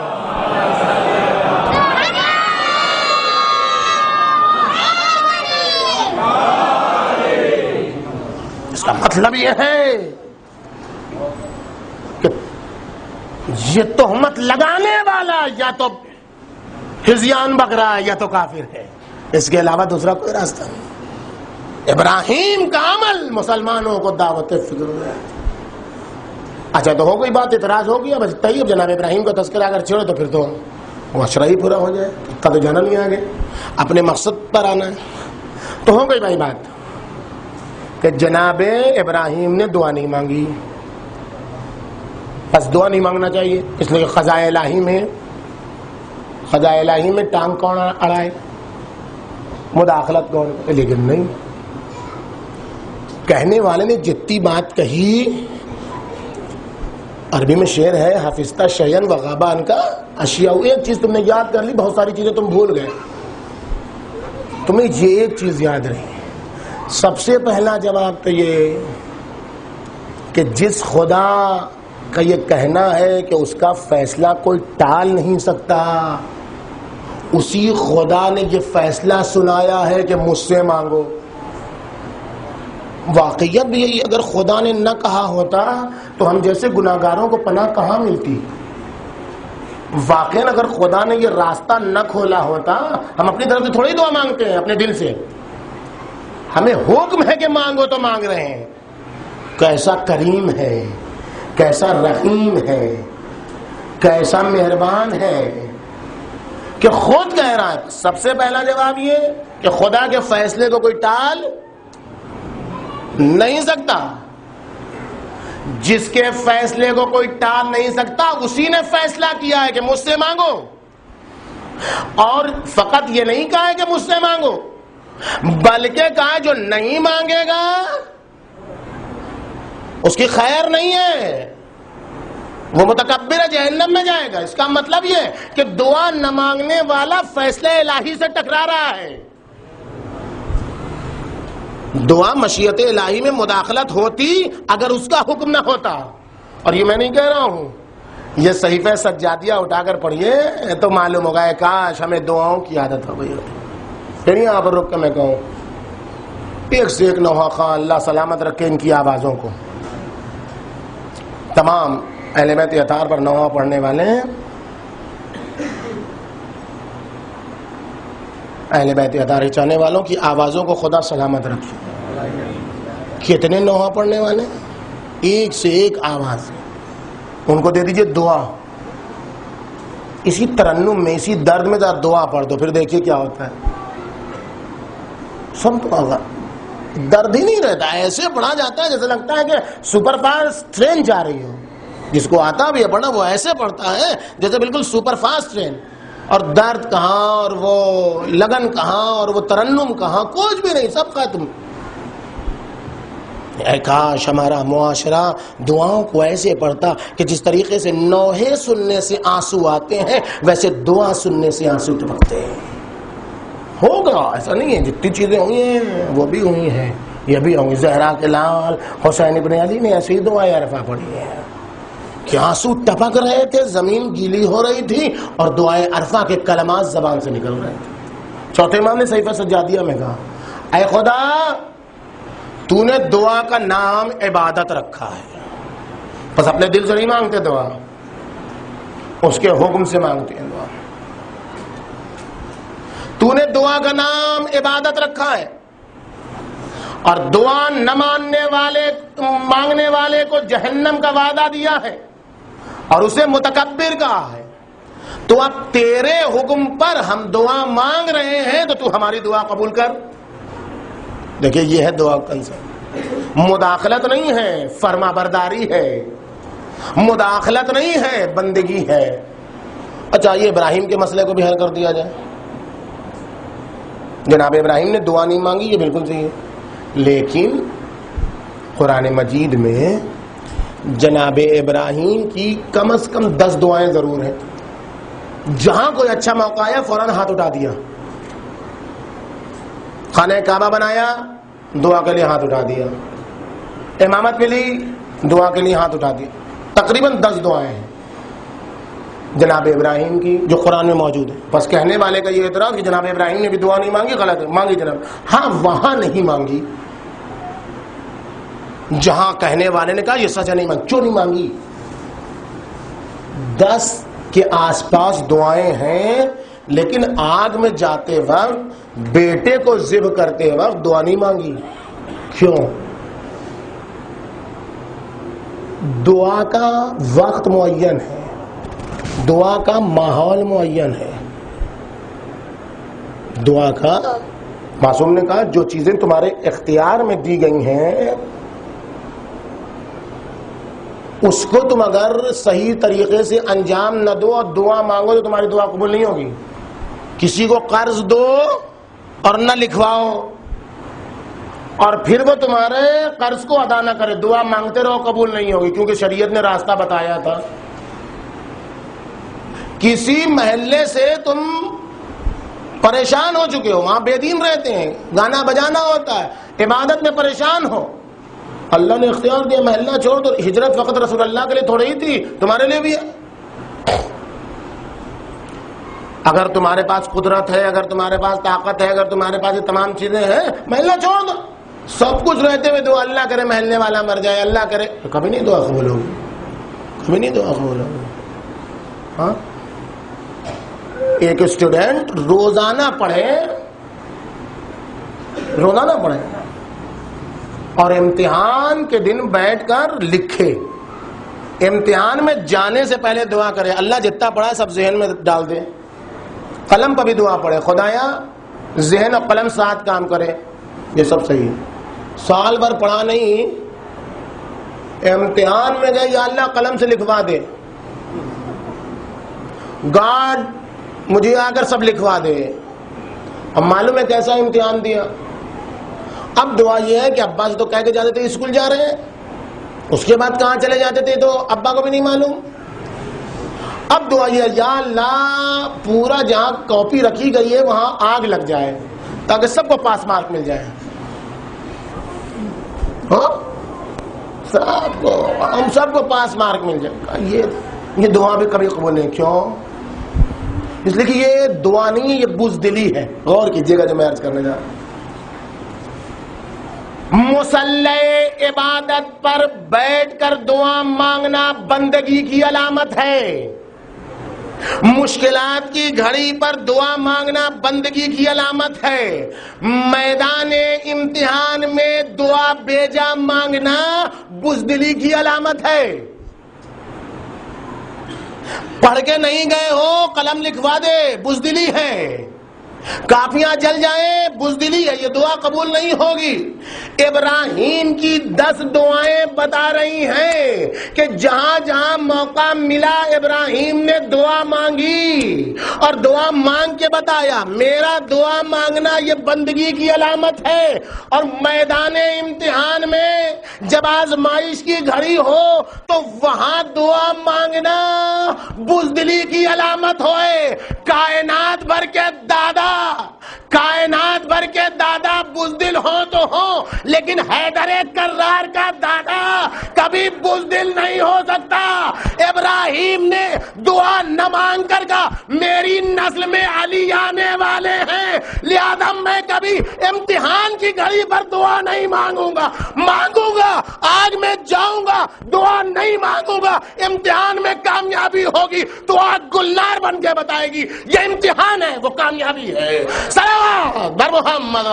اس کا مطلب یہ ہے کہ یہ تہمت لگانے والا یا تو ہجیان بک رہا ہے یا تو کافر ہے، اس کے علاوہ دوسرا کوئی راستہ نہیں۔ ابراہیم کا عمل مسلمانوں کو دعوت فکر ہے، اچھا تو ہو گئی بات، اعتراض ہو گیا، بس طیب جناب ابراہیم کا تذکرہ اگر چھوڑے تو پھر تو وہ اشرا ہی پورا ہو جائے، اتنا تو جانا نہیں آگے، اپنے مقصد پر آنا ہے۔ تو ہو گئی بھائی بات کہ جناب ابراہیم نے دعا نہیں مانگی، بس دعا نہیں مانگنا چاہیے، اس لیے قضاء الہی میں ٹانگ کون اڑائے، مداخلت کون، لیکن نہیں، کہنے والے نے جتنی بات کہی، عربی میں شعر ہے، حفظت شیئا وغاب عنک اشیاء، ایک چیز تم نے یاد کر لی، بہت ساری چیزیں تم بھول گئے، تمہیں یہ ایک چیز یاد رہی۔ سب سے پہلا جواب تو یہ کہ جس خدا کا یہ کہنا ہے کہ اس کا فیصلہ کوئی ٹال نہیں سکتا، اسی خدا نے یہ فیصلہ سنایا ہے کہ مجھ سے مانگو۔ واقعیت بھی یہی، اگر خدا نے نہ کہا ہوتا تو ہم جیسے گناہگاروں کو پناہ کہاں ملتی؟ واقعاً اگر خدا نے یہ راستہ نہ کھولا ہوتا، ہم اپنی طرف سے تھوڑی دعا مانگتے ہیں اپنے دل سے، ہمیں حکم ہے کہ مانگو تو مانگ رہے ہیں۔ کیسا کریم ہے، کیسا رحیم ہے، کیسا مہربان ہے کہ خود کہہ رہا ہے۔ سب سے پہلا جواب یہ کہ خدا کے فیصلے کو کوئی ٹال نہیں سکتا، جس کے فیصلے کو کوئی ٹال نہیں سکتا اسی نے فیصلہ کیا ہے کہ مجھ سے مانگو، اور فقط یہ نہیں کہا ہے کہ مجھ سے مانگو، بلکہ کہا جو نہیں مانگے گا اس کی خیر نہیں ہے، وہ متکبر جہنم میں جائے گا۔ اس کا مطلب یہ کہ دعا نہ مانگنے والا فیصلہ الہی سے ٹکرا رہا ہے۔ دعا مشیت الہی میں مداخلت ہوتی اگر اس کا حکم نہ ہوتا، اور یہ میں نہیں کہہ رہا ہوں، یہ صحیفہ سجادیہ اٹھا کر پڑھیے تو معلوم ہوگا، کاش ہمیں دعاؤں کی عادت ہو گئی ہوتی۔ پھر یہاں پر رک کے میں کہوں، ایک سے ایک نوحہ خواہ، اللہ سلامت رکھے ان کی آوازوں کو، تمام اہل بیت اطہار پر نوحہ پڑھنے والے ہیں، اہل بیت اطہار چاہنے والوں کی آوازوں کو خدا سلامت رکھے۔ کتنے نوحہ پڑھنے والے، ایک سے ایک آواز، ان کو دے دیجئے دعا، اسی ترنم میں، اسی درد میں دعا پڑھ دو، پھر دیکھیے کیا ہوتا ہے۔ سب تو آگا درد ہی نہیں رہتا، ایسے پڑھا جاتا ہے جیسے لگتا ہے کہ سپر فاسٹ ٹرین جا رہی ہو، جس کو آتا بھی ہے پڑھنا وہ ایسے پڑھتا ہے جیسے بالکل سپر فاسٹ ٹرین، اور درد کہاں، اور وہ لگن کہاں، اور وہ ترنم کہاں، کچھ بھی نہیں، سب ختم۔ اے کاش ہمارا معاشرہ دعاؤں کو ایسے پڑھتا کہ جس طریقے سے نوحے سننے سے آنسو آتے ہیں ویسے دعا سننے سے آنسو ٹپکتے ہیں۔ ہوگا، ایسا نہیں ہے، جتنی چیزیں ہوئی ہیں وہ بھی ہوئی ہیں، یہ بھی ہوں گی۔ زہرا کے لال حسین ابن علی نے ایسی ہی دعائیں عرفہ پڑھی ہیں کہ آنسو ٹپک رہے تھے، زمین گیلی ہو رہی تھی، اور دعائیں عرفہ کے کلمات زبان سے نکل رہے تھے۔ چوتھے امام نے صحیفہ سجادیہ میں کہا، اے خدا تو نے دعا کا نام عبادت رکھا ہے، بس اپنے دل سے نہیں مانگتے دعا، اس کے حکم سے مانگتے ہیں دعا۔ تو نے دعا کا نام عبادت رکھا ہے، اور دعا نہ مانگنے والے کو جہنم کا وعدہ دیا ہے، اور اسے متکبر کہا ہے۔ تو اب تیرے حکم پر ہم دعا مانگ رہے ہیں تو تو ہماری دعا قبول کر۔ دیکھیں یہ ہے دعا کا کنسپٹ، مداخلت نہیں ہے، فرما برداری ہے، مداخلت نہیں ہے، بندگی ہے۔ اچھا یہ ابراہیم کے مسئلے کو بھی حل کر دیا جائے۔ جناب ابراہیم نے دعا نہیں مانگی، یہ بالکل صحیح ہے، لیکن قرآن مجید میں جناب ابراہیم کی کم از کم 10 دعائیں ضرور ہیں۔ جہاں کوئی اچھا موقع آیا فوراً ہاتھ اٹھا دیا، خانہ کعبہ بنایا دعا کے لیے ہاتھ اٹھا دیا، امامت ملی دعا کے لیے ہاتھ اٹھا دیا۔ تقریباً 10 دعائیں ہیں جناب ابراہیم کی جو قرآن میں موجود ہے۔ بس کہنے والے کا یہ اعتراض کہ جناب ابراہیم نے بھی دعا نہیں مانگی، غلط ہے، مانگی جناب، ہاں وہاں نہیں مانگی جہاں کہنے والے نے کہا یہ سچا نہیں مانگی۔ کیوں نہیں مانگی؟ 10 کے آس پاس دعائیں ہیں، لیکن آگ میں جاتے وقت، بیٹے کو ذبح کرتے وقت دعا نہیں مانگی۔ کیوں؟ دعا کا وقت معین ہے، دعا کا ماحول معین ہے. دعا کا معصوم نے کہا جو چیزیں تمہارے اختیار میں دی گئی ہیں اس کو تم اگر صحیح طریقے سے انجام نہ دو اور دعا مانگو تو تمہاری دعا قبول نہیں ہوگی. کسی کو قرض دو اور نہ لکھواؤ اور پھر وہ تمہارے قرض کو ادا نہ کرے، دعا مانگتے رہو، قبول نہیں ہوگی، کیونکہ شریعت نے راستہ بتایا تھا. کسی محلے سے تم پریشان ہو چکے ہو، وہاں بے دین رہتے ہیں، گانا بجانا ہوتا ہے، عبادت میں پریشان ہو، اللہ نے اختیار دیا محلہ چھوڑ دو. ہجرت وقت رسول اللہ کے لیے تھوڑی ہی تھی، تمہارے لیے بھی ہے. اگر تمہارے پاس قدرت ہے، اگر تمہارے پاس طاقت ہے، اگر تمہارے پاس یہ تمام چیزیں ہیں، محلہ چھوڑ دو. سب کچھ رہتے ہوئے دعا اللہ کرے محلے والا مر جائے، اللہ کرے، کبھی نہیں دعا قبول ہوگی، کبھی نہیں دعا قبول ہوگی. ہاں ایک اسٹوڈنٹ روزانہ پڑھے اور امتحان کے دن بیٹھ کر لکھے، امتحان میں جانے سے پہلے دعا کرے اللہ جتنا پڑھا سب ذہن میں ڈال دے. قلم پر بھی دعا پڑھے خدایا ذہن اور قلم ساتھ کام کرے، یہ سب صحیح ہے. سال بھر پڑھا نہیں، امتحان میں گئے یا اللہ قلم سے لکھوا دے، گاڈ مجھے آ کر سب لکھوا دے. اب معلوم ہے کیسا امتحان دیا. اب دعا یہ ہے کہ ابا سے تو کہہ کے جاتے تھے اسکول جا رہے ہیں، اس کے بعد کہاں چلے جاتے تھے تو ابا کو بھی نہیں معلوم. اب دعا یہ ہے یا اللہ پورا جہاں کاپی رکھی گئی ہے وہاں آگ لگ جائے تاکہ سب کو پاس مارک مل جائے. ہم سب کو پاس مارک مل جائے. یہ دعا بھی کبھی قبول نہیں. کیوں؟ اس لیے کہ یہ دعا نہیں ہے، یہ بزدلی ہے. غور کیجیے گا جو میں عرض کرنے جا رہا ہوں. مصلی عبادت پر بیٹھ کر دعا مانگنا بندگی کی علامت ہے. مشکلات کی گھڑی پر دعا مانگنا بندگی کی علامت ہے. میدان امتحان میں دعا بیجا مانگنا بزدلی کی علامت ہے. پڑھ کے نہیں گئے ہو قلم لکھوا دے، بزدلی ہے. کاپیاں جل جائیں، بزدلی ہے، یہ دعا قبول نہیں ہوگی. ابراہیم کی 10 دعائیں بتا رہی ہیں کہ جہاں جہاں موقع ملا ابراہیم نے دعا مانگی اور دعا مانگ کے بتایا میرا دعا مانگنا یہ بندگی کی علامت ہے. اور میدان امتحان میں جب آزمائش کی گھڑی ہو تو وہاں دعا مانگنا بزدلی کی علامت ہوئے. کائنات بھر کے دادا بزدل ہو تو ہو، لیکن حیدر کرار کا دادا کبھی بزدل نہیں ہو سکتا. ابراہیم نے دعا نہ مانگ کر کہا میری نسل میں علی آنے والے ہیں، لہذا میں کبھی امتحان کی گھڑی پر دعا نہیں مانگوں گا آگ میں جاؤں گا، دعا نہیں مانگوں گا. امتحان میں کامیابی ہوگی تو آگ گلنار بن کے بتائے گی یہ امتحان ہے، وہ کامیابی ہے. صلوات بر محمد.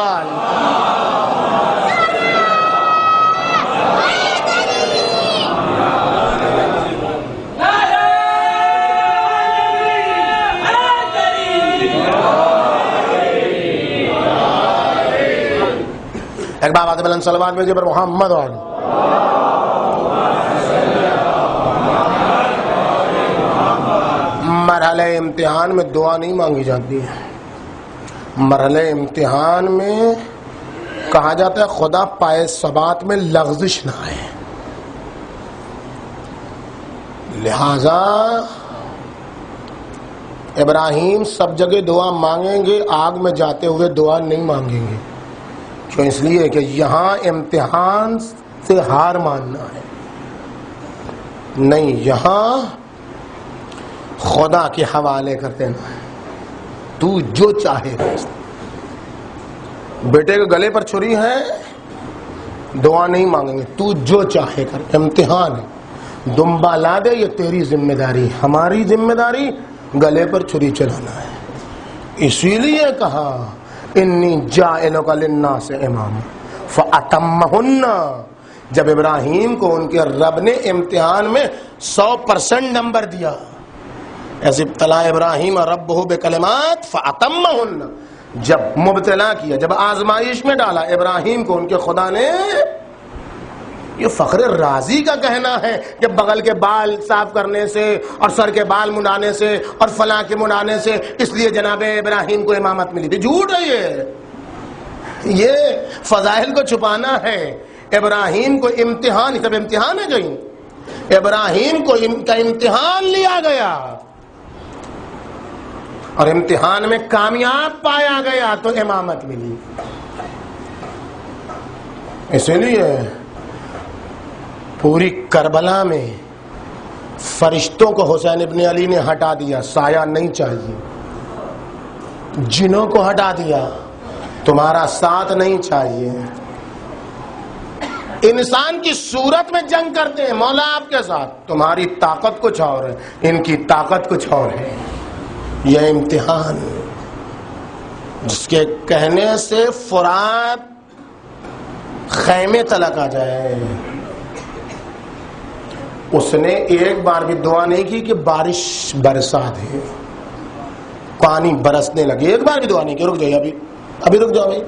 ایک بار آتے بلند صلوات بھیجے پر محمد والی. مرحلہ امتحان میں دعا نہیں مانگی جاتی ہے. مرحلہ امتحان میں کہا جاتا ہے خدا پائے ثبات میں لغزش نہ آئے، لہذا ابراہیم سب جگہ دعا مانگیں گے، آگ میں جاتے ہوئے دعا نہیں مانگیں گے. کیوں؟ اس لیے کہ یہاں امتحان سے ہار ماننا ہے نہیں، یہاں خدا کے حوالے کر دینا ہے. تو جو چاہے. بیٹے کے گلے پر چھری ہے دعا نہیں مانگیں گے، تو جو چاہے کر. امتحان ہے، دمبا لا دے یہ تیری ذمہ داری، ہماری ذمہ داری گلے پر چھری چلانا ہے. اسی لیے کہا انی جاعلک للناس اماما فاتمہن، جب ابراہیم کو ان کے رب نے امتحان میں 100% نمبر دیا، ایسے ابتلا ابراہیم ربہ بکلمات فاتمہن، جب مبتلا کیا، جب آزمائش میں ڈالا ابراہیم کو ان کے خدا نے، یہ فخر رازی کا کہنا ہے کہ بغل کے بال صاف کرنے سے اور سر کے بال منڈانے سے اور فلاں کے منڈانے سے اس لیے جناب ابراہیم کو امامت ملی تھی، جھوٹ ہے یہ فضائل کو چھپانا ہے۔ ابراہیم کو امتحان، سب امتحان ہے کہیں، ابراہیم کو کا امتحان لیا گیا اور امتحان میں کامیاب پایا گیا تو امامت ملی۔ اسی لیے پوری کربلا میں فرشتوں کو حسین ابن علی نے ہٹا دیا، سایہ نہیں چاہیے، جنوں کو ہٹا دیا، تمہارا ساتھ نہیں چاہیے۔ انسان کی صورت میں جنگ کرتے ہیں مولا آپ کے ساتھ، تمہاری طاقت کچھ اور ہے، ان کی طاقت کچھ اور ہے۔ یہ امتحان جس کے کہنے سے فرات خیمے تلک آ جائے، اس نے ایک بار بھی دعا نہیں کی کہ بارش برسا دے، پانی برسنے لگے، ایک بار بھی دعا نہیں کی۔ رک جائیے، ابھی رک جاؤ بھائی،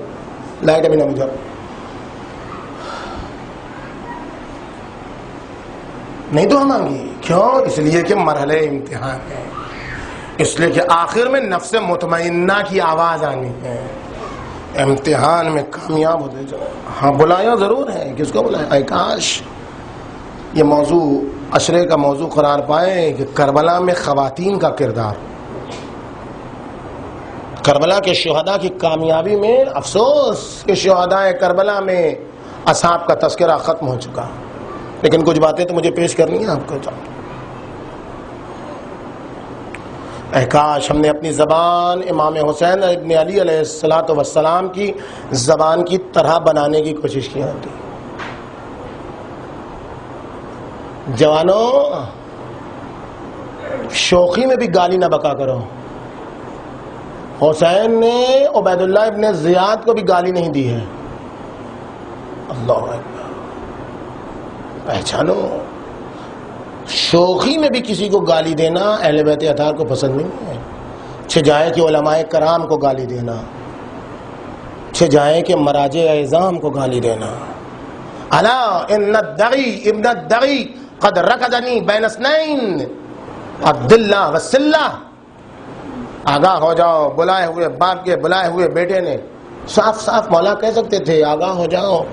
لائٹ ابھی نہ بجھاؤ۔ نہیں دعا مانگی، کیوں؟ اس لیے کہ مرحلہ امتحان ہے، اس لیے کہ آخر میں نفس مطمئنہ کی آواز آنی ہے، امتحان میں کامیاب ہوتے جاؤ۔ ہاں بلایا ضرور ہے، کس کو بلایا؟ اے کاش یہ موضوع عشرے کا موضوع قرار پائے کہ کربلا میں خواتین کا کردار، کربلا کے شہداء کی کامیابی میں افسوس کہ شہداء کربلا میں اصحاب کا تذکرہ ختم ہو چکا، لیکن کچھ باتیں تو مجھے پیش کرنی ہیں آپ کو۔ اے کاش ہم نے اپنی زبان امام حسین ابن علی علیہ السلام کی زبان کی طرح بنانے کی کوشش کی ہوتی۔ جوانوں، شوخی میں بھی گالی نہ بکا کرو۔ حسین نے عبید اللہ ابن زیاد کو بھی گالی نہیں دی ہے، اللہ اکبر، پہچانو۔ شوخی میں بھی کسی کو گالی دینا اہل بیت اطہار کو پسند نہیں ہے، چھجائے کہ علماء کرام کو گالی دینا، چھجائے کہ مراجع اعظام کو گالی دینا۔ الا ان الدغی ابن الدغی قد رکضنی بین اثنین عبداللہ وسلہ، آگاہ ہو جاؤ، بلائے ہوئے باپ کے بلائے ہوئے بیٹے نے، صاف صاف مولا کہہ سکتے تھے آگاہ ہو جاؤ،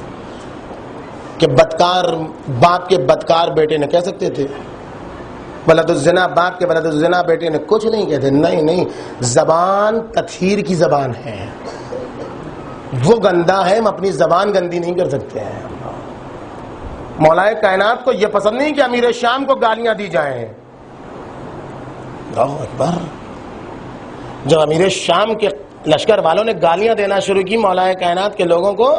کہ بدکار باپ کے بدکار بیٹے نے کہہ سکتے تھے، ولد الزنا باپ کے ولد الزنا بیٹے نے کچھ نہیں کہتے، نہیں، زبان تطہیر کی زبان ہے، وہ گندا ہے، ہم اپنی زبان گندی نہیں کر سکتے ہیں۔ مولا کائنات کو یہ پسند نہیں کہ امیر شام کو گالیاں دی جائیں۔ اللہ اکبر، جب امیر شام کے لشکر والوں نے گالیاں دینا شروع کی مولا کائنات کے لوگوں کو،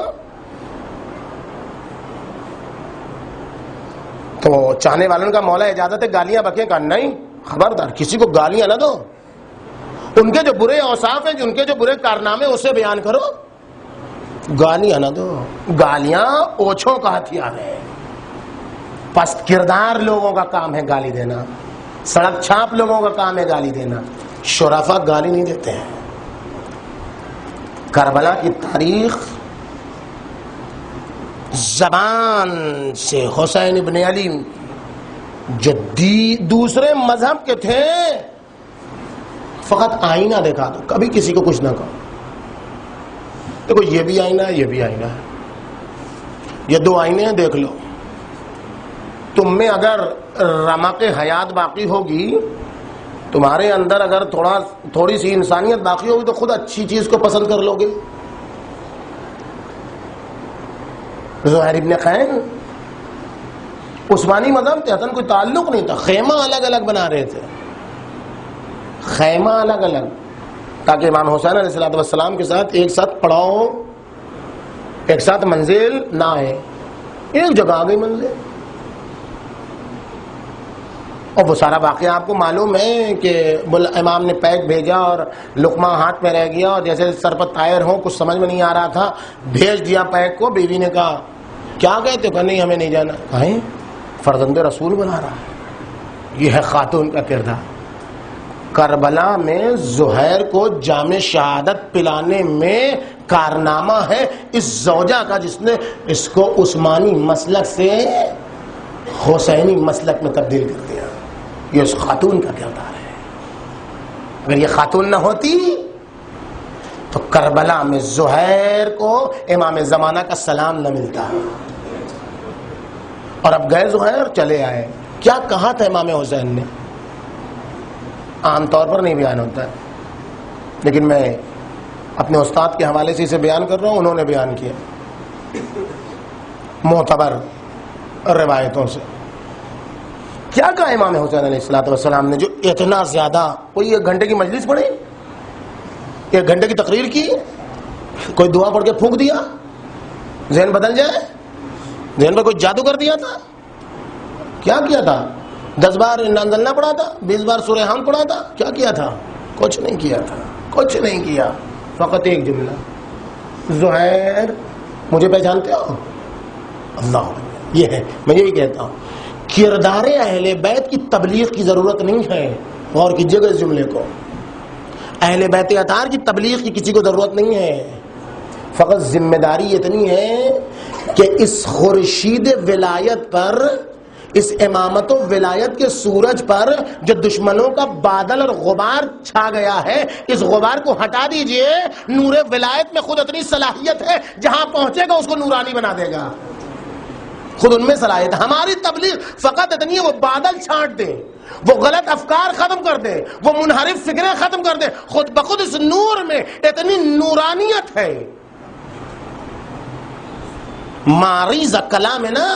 تو چاہنے والوں کا مولا اجازت ہے گالیاں بکیں؟ کا نہیں، خبردار کسی کو گالیاں نہ دو، ان کے جو برے اوصاف ہیں، ان کے جو برے کارنامے اسے بیان کرو، گالیاں نہ دو۔ گالیاں اوچھوں کا ہتھیار ہے، پست کردار لوگوں کا کام ہے گالی دینا، سڑک چھاپ لوگوں کا کام ہے گالی دینا، شرفا گالی نہیں دیتے ہیں۔ کربلا کی تاریخ زبان سے حسین ابن علی جو دوسرے مذہب کے تھے، فقط آئینہ دکھا دو، کبھی کسی کو کچھ نہ کہو۔ دیکھو یہ بھی آئینہ ہے، یہ بھی آئینہ ہے، یہ دو آئینے ہیں، دیکھ لو۔ تم میں اگر رمق حیات باقی ہوگی، تمہارے اندر اگر تھوڑی سی انسانیت باقی ہوگی تو خود اچھی چیز کو پسند کر لو گے۔ زہیر ابن خین عثمانی مذہب تھے، کوئی تعلق نہیں تھا، خیمہ الگ الگ بنا رہے تھے، خیمہ الگ الگ، تاکہ امام حسین علیہ السلام کے ساتھ ایک ساتھ پڑاؤ، ایک ساتھ منزل نہ آئے، ایک جگہ آ گئی منزل۔ اور وہ سارا واقعہ آپ کو معلوم ہے کہ امام نے پیک بھیجا اور لقمہ ہاتھ میں رہ گیا، اور جیسے سر پر طائر ہو، کچھ سمجھ میں نہیں آ رہا تھا، بھیج دیا پیک کو۔ بیوی نے کہا کیا کہتے ہو؟ کہ نہیں ہمیں نہیں جانا. کہیں فرزند رسول بنا رہا ہے. یہ ہے خاتون کا کردار. کربلا میں زہیر کو جام شہادت پلانے میں کارنامہ ہے اس زوجہ کا جس نے اس کو عثمانی مسلک سے حسینی مسلک میں تبدیل کر دیا. یہ اس خاتون کا کردار ہے. اگر یہ خاتون نہ ہوتی تو کربلا میں زہیر کو امام زمانہ کا سلام نہ ملتا. اور اب گئے زہیر, چلے آئے. کیا کہا تھا امام حسین نے؟ عام طور پر نہیں بیان ہوتا ہے, لیکن میں اپنے استاد کے حوالے سے اسے بیان کر رہا ہوں. انہوں نے بیان کیا معتبر روایتوں سے. کیا کہا امام حسین علیہ السلام نے جو اتنا زیادہ؟ کوئی 1 گھنٹے کی مجلس پڑھی, 1 گھنٹے کی تقریر کی, کوئی دعا پڑھ کے پھونک دیا ذہن بدل جائے؟ ذہن پر کوئی جادو کر دیا تھا؟ کیا کیا تھا؟ 10 بار انا انزلنا پڑھا تھا, 20 بار سورہ حم پڑھا تھا؟ کیا کیا تھا؟ کچھ نہیں کیا تھا, کچھ نہیں کیا. فقط ایک جملہ, زہیر مجھے پہچانتے ہو؟ اللہ. یہ ہے, میں یہی کہتا ہوں کردار اہل بیت کی تبلیغ کی ضرورت نہیں ہے. غور کیجیے گا اس جملے کو. اہل بیت اطہار کی تبلیغ کی کسی کو ضرورت نہیں ہے. فقط ذمہ داری اتنی ہے کہ اس خورشید ولایت پر, اس امامت و ولایت کے سورج پر جو دشمنوں کا بادل اور غبار چھا گیا ہے, اس غبار کو ہٹا دیجئے. نور ولایت میں خود اتنی صلاحیت ہے, جہاں پہنچے گا اس کو نورانی بنا دے گا. خود ان میں صلاحیت. ہماری تبلیغ فقط اتنی ہے وہ بادل چھانٹ دے, وہ غلط افکار ختم کر دے, وہ منحرف فکریں ختم کر دے. خود بخود اس نور میں اتنی نورانیت ہے. معریض کلام ہے نا,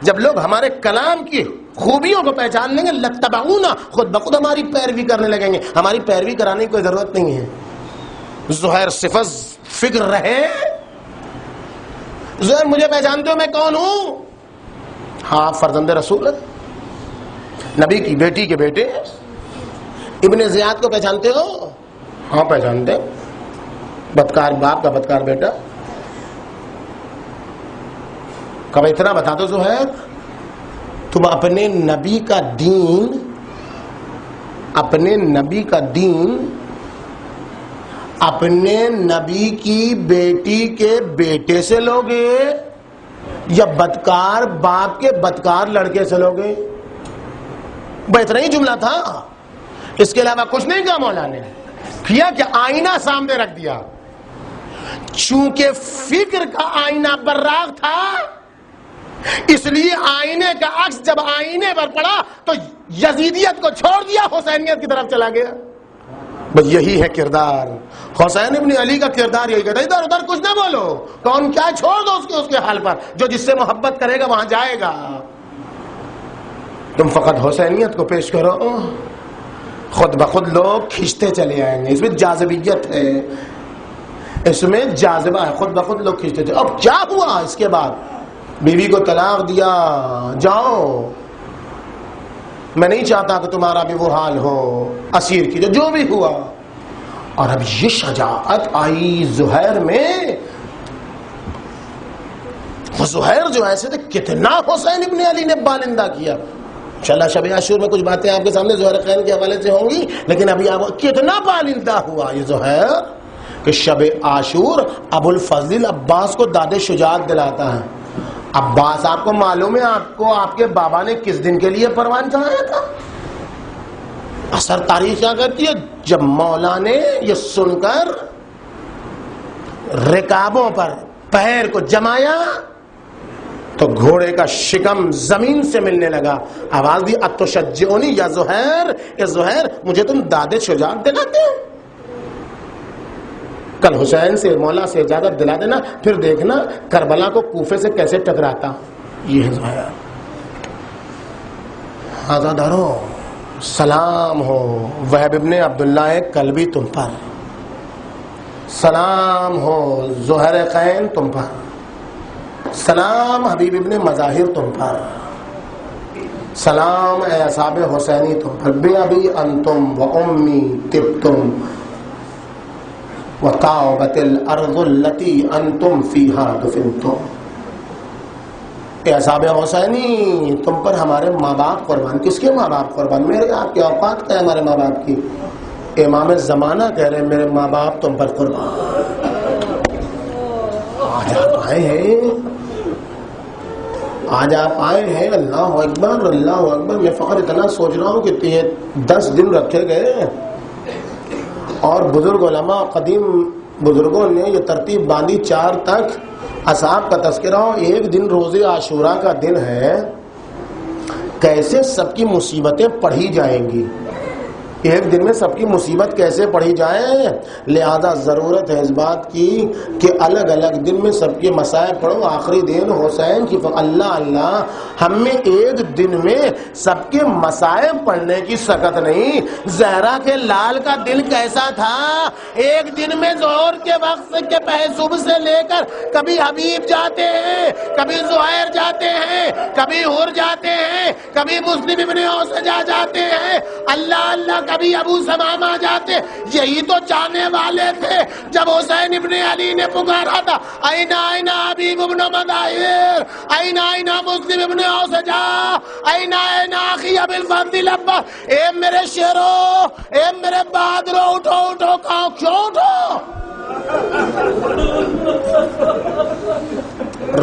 جب لوگ ہمارے کلام کی خوبیوں کو پہچان لیں گے لتبعونا, خود بخود ہماری پیروی کرنے لگیں گے. ہماری پیروی کرانے کی کوئی ضرورت نہیں ہے. زہیر صفت فکر رہے. زہیر مجھے پہچانتے ہو میں کون ہوں؟ ہاں فرزند رسول, نبی کی بیٹی کے بیٹے. ابن زیاد کو پہچانتے ہو؟ ہاں پہچانتے. بدکار باپ کا بدکار بیٹا. کب اتنا بتا دو زہیر, تم اپنے نبی کا دین, اپنے نبی کا دین اپنے نبی کی بیٹی کے بیٹے سے لوگے یا بدکار باپ کے بدکار لڑکے سے لوگے؟ اتنا ہی جملہ تھا, اس کے علاوہ کچھ نہیں کہا. مولا نے کیا کہ آئینہ سامنے رکھ دیا. چونکہ فکر کا آئینہ براق تھا, اس لیے آئینے کا عکس جب آئینے پر پڑا تو یزیدیت کو چھوڑ دیا, حسینیت کی طرف چلا گیا. بس یہی ہے کردار. حسین ابن علی کا کردار یہی کہتا ہے, ادھر ادھر کچھ نہ بولو, کون کیا چھوڑ دو اس کے حال پر. جو جس سے محبت کرے گا وہاں جائے گا. تم فقط حسینیت کو پیش کرو, خود بخود لوگ کھینچتے چلے آئیں گے. اس میں جاذبیت ہے, اس میں جاذبہ ہے, خود بخود لوگ کھینچتے چلے. اب کیا ہوا اس کے بعد؟ بیوی کو طلاق دیا, جاؤ, میں نہیں چاہتا کہ تمہارا بھی وہ حال ہو, اسیر کی جو بھی ہوا. اور اب یہ شجاعت آئی زہیر میں. زہیر جو ایسے تھے, کتنا حسین ابن علی نے بالندہ کیا. انشاءاللہ شب عاشور میں کچھ باتیں آپ کے سامنے زہیر خین کے حوالے سے ہوں گی, لیکن ابھی آپ کتنا بالندہ ہوا یہ زہیر کہ شب عاشور ابو الفضل عباس کو داد شجاعت دلاتا ہے. عباس آپ کو معلوم ہے آپ کو آپ کے بابا نے کس دن کے لیے پروان چڑھایا تھا؟ اثر تاریخ کیا کرتی ہے, جب مولا نے یہ سن کر رکابوں پر پیر کو جمایا تو گھوڑے کا شکم زمین سے ملنے لگا. آواز دی اتشجعونی یا زہیر, اے زہیر مجھے تم داد شجاعت دلاتے ہو؟ کل حسین سے مولا سے اجازت دلا دینا, پھر دیکھنا کربلا کو کوفے سے کیسے ٹکراتا. یہ ہے زہیر. آزادارو سلام ہو وہب ابن عبداللہ کلبی تم پر, سلام ہو زہیر خین تم پر, سلام حبیب ابن مظاہر تم پر, سلام اے اصحاب حسینی تم پر. بے ابی انتم و امی تبتم وطابت الارض التي انتم فيها دفنتم. اصحاب حسینی تم پر ہمارے ماں باپ قربان. کس کے ماں باپ قربان؟ میرے آپ کی اوقات کا ہے ہمارے ماں باپ کی. امام زمانہ کہہ رہے ہیں میرے ماں باپ تم پر قربان. آج آپ آئے ہیں، آج آپ آئے ہیں. اللہ اکبر اللہ اکبر. میں فخر اتنا سوچ رہا ہوں کہ یہ 10 دن رکھے گئے اور بزرگ علماء قدیم بزرگوں نے یہ ترتیب باندھی 4 تک اصحاب کا تذکرہ ہو. ایک دن روز عاشوراء کا دن ہے، کیسے سب کی مصیبتیں پڑھی جائیں گی. ایک دن میں سب کی مصیبت کیسے پڑھی جائے. لہذا ضرورت ہے اس بات کی کہ الگ الگ دن میں سب کے مسائل پڑھو. آخری دن حسین کی اللہ اللہ ہم میں ایک دن میں سب کے مسائل پڑھنے کی سکت نہیں. زہرا کے لال کا دل کیسا تھا، ایک دن میں ظہر کے وقت کے صبح سے لے کر کبھی حبیب جاتے ہیں، کبھی زہیر جاتے ہیں، کبھی حر جاتے ہیں، کبھی مسلم ابن اوسجا جاتے ہیں، اللہ اللہ کبھی ابو سمامہ جاتے. یہی تو چاہنے والے تھے جب حسین ابن علی نے پکارا تھا اینا اینا حبیب ابن مظاہر، اینا اینا مسلم ابن اوسجا، اینا اینا اخی ابی الفضل عباس. اے میرے شیرو، اے میرے بہادرو، اٹھو اٹھو. کہاں کیوں اٹھو؟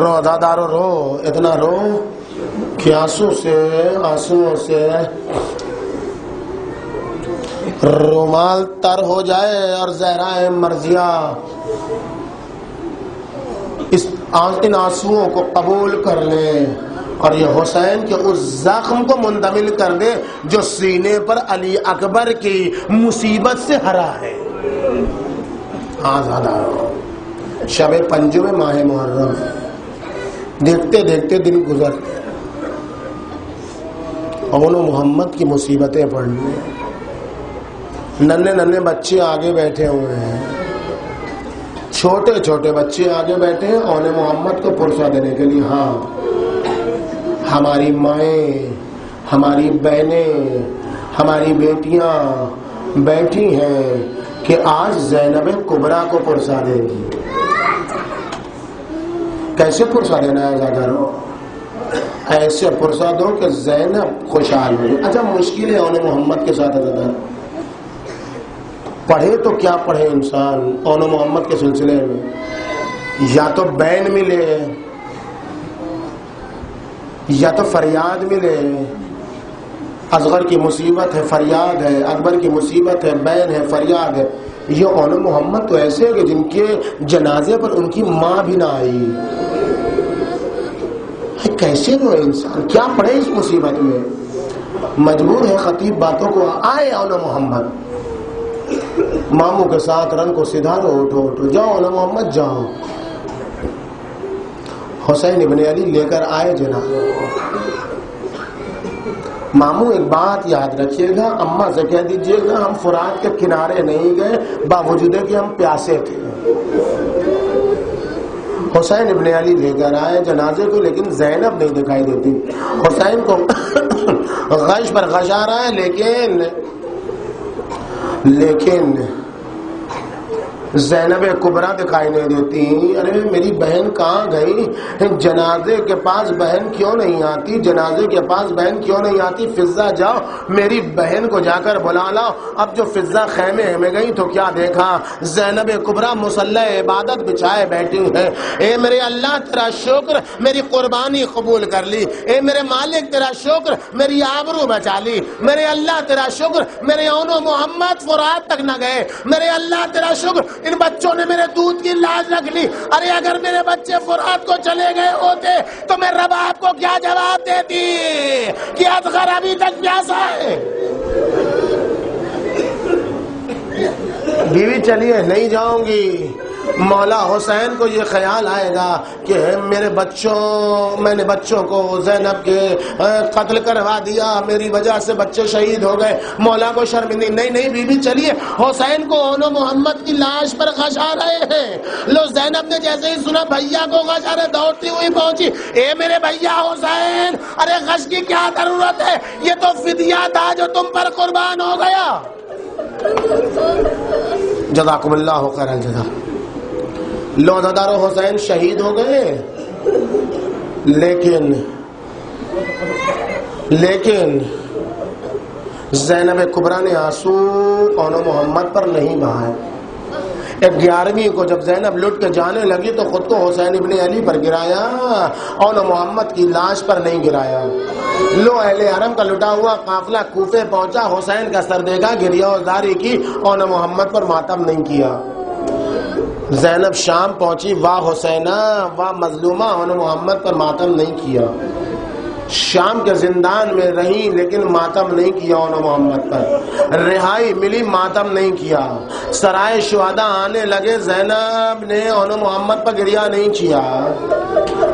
رو دادارو رو، اتنا رو کہ آنسوؤں سے رومال تر ہو جائے اور زہرائے مرضیہ ان آنسوؤں کو قبول کر لے اور یہ حسین کے اس زخم کو منتقل کر دے جو سینے پر علی اکبر کی مصیبت سے ہرا ہے. آزادہ شب پنجم ماہ محرم، دیکھتے دیکھتے دن گزر گئے. اون محمد کی مصیبتیں پڑھنے، ننھے ننھے بچے آگے بیٹھے ہوئے ہیں، چھوٹے چھوٹے بچے آگے بیٹھے ہیں اون محمد کو پرسہ دینے کے لیے. ہاں ہماری مائیں، ہماری بہنیں، ہماری بیٹیاں بیٹھی ہیں کہ آج زینب کبریٰ کو پرسہ دیں گی. کیسے پرسہ دینا ہے زادارو؟ ایسے پرسہ دو کہ زینب خوشحال ہو. اچھا مشکل ہے اون محمد کے ساتھ زادارو. پڑھے تو کیا پڑھے انسان اون محمد کے سلسلے میں؟ یا تو بین ملے، یا تو فریاد ملے. اصغر کی مصیبت ہے فریاد ہے، اکبر کی مصیبت ہے بین ہے فریاد ہے. یہ اون محمد تو ایسے ہے کہ جن کے جنازے پر ان کی ماں بھی نہ آئی. کیسے وہ انسان کیا پڑھے اس مصیبت میں؟ مجبور ہے خطیب باتوں کو آئے اون محمد. ماموں کے ساتھ رنگ کو سدھارو، اٹھو اٹھو، جاؤ اون محمد جاؤ. حسین ابن علی لے کر آئے جنازے کو. ماموں ایک بات یاد رکھیے گا، اماں سے کہہ دیجئے گا ہم فرات کے کنارے نہیں گئے باوجود کہ ہم پیاسے تھے. حسین ابن علی لے کر آئے جنازے کو، لیکن زینب نہیں دکھائی دیتی. حسین کو غش پر غش آ رہا ہے لیکن زینب کبریٰ دکھائی نہیں دیتی. ارے میری بہن کہاں گئی؟ جنازے کے پاس بہن کیوں نہیں آتی؟ جنازے کے پاس بہن کیوں نہیں آتی؟ فضہ جاؤ میری بہن کو جا کر بلا لاؤ. اب جو فضہ خیمے میں گئی تو کیا دیکھا؟ زینب کبریٰ مصلی عبادت بچھائے بیٹھی ہے. اے میرے اللہ تیرا شکر میری قربانی قبول کر لی. اے میرے مالک تیرا شکر میری آبرو بچا لی. میرے اللہ تیرا شکر میرے اون محمد فرات تک نہ گئے. میرے اللہ تیرا شکر ان بچوں نے میرے دودھ کی لاج رکھ لی. ارے اگر میرے بچے فرات کو چلے گئے ہوتے تو میں رباب کو کیا جواب دیتی کہ اصغر ابھی تک پیاسا ہے؟ بیوی چلیے نہیں جاؤں گی. مولا حسین کو یہ خیال آئے گا کہ میں نے بچوں کو زینب کے قتل کروا دیا، میری وجہ سے بچے شہید ہو گئے. مولا کو شرمندگی نہیں بی بی چلیے. حسین کو اون محمد کی لاش پر غش آ رہے ہیں. لو زینب نے جیسے ہی سنا بھیا کو غش آ رہے دوڑتی ہوئی پہنچی. اے میرے بھیا حسین، ارے غش کی کیا ضرورت ہے؟ یہ تو فدیہ تھا جو تم پر قربان ہو گیا. جزاکم اللہ خیر الجزا. لوزدار حسین شہید ہو گئے. لیکن زینب کبریٰ نے آنسو اون محمد پر نہیں بہائے۔ 11ویں کو جب زینب لٹ کے جانے لگی تو خود کو حسین ابن علی پر گرایا، اون محمد کی لاش پر نہیں گرایا۔ لو اہل حرم کا لٹا ہوا قافلہ کوفے پہنچا، حسین کا سر دیکھا، گریہ وزاری کی، اون محمد پر ماتم نہیں کیا۔ زینب شام پہنچی، واہ حسینہ واہ مظلومہ، اون محمد پر ماتم نہیں کیا۔ شام کے زندان میں رہی لیکن ماتم نہیں کیا اون محمد پر، رہائی ملی ماتم نہیں کیا۔ سرائے شہداء آنے لگے، زینب نے اون محمد پر گریہ نہیں کیا۔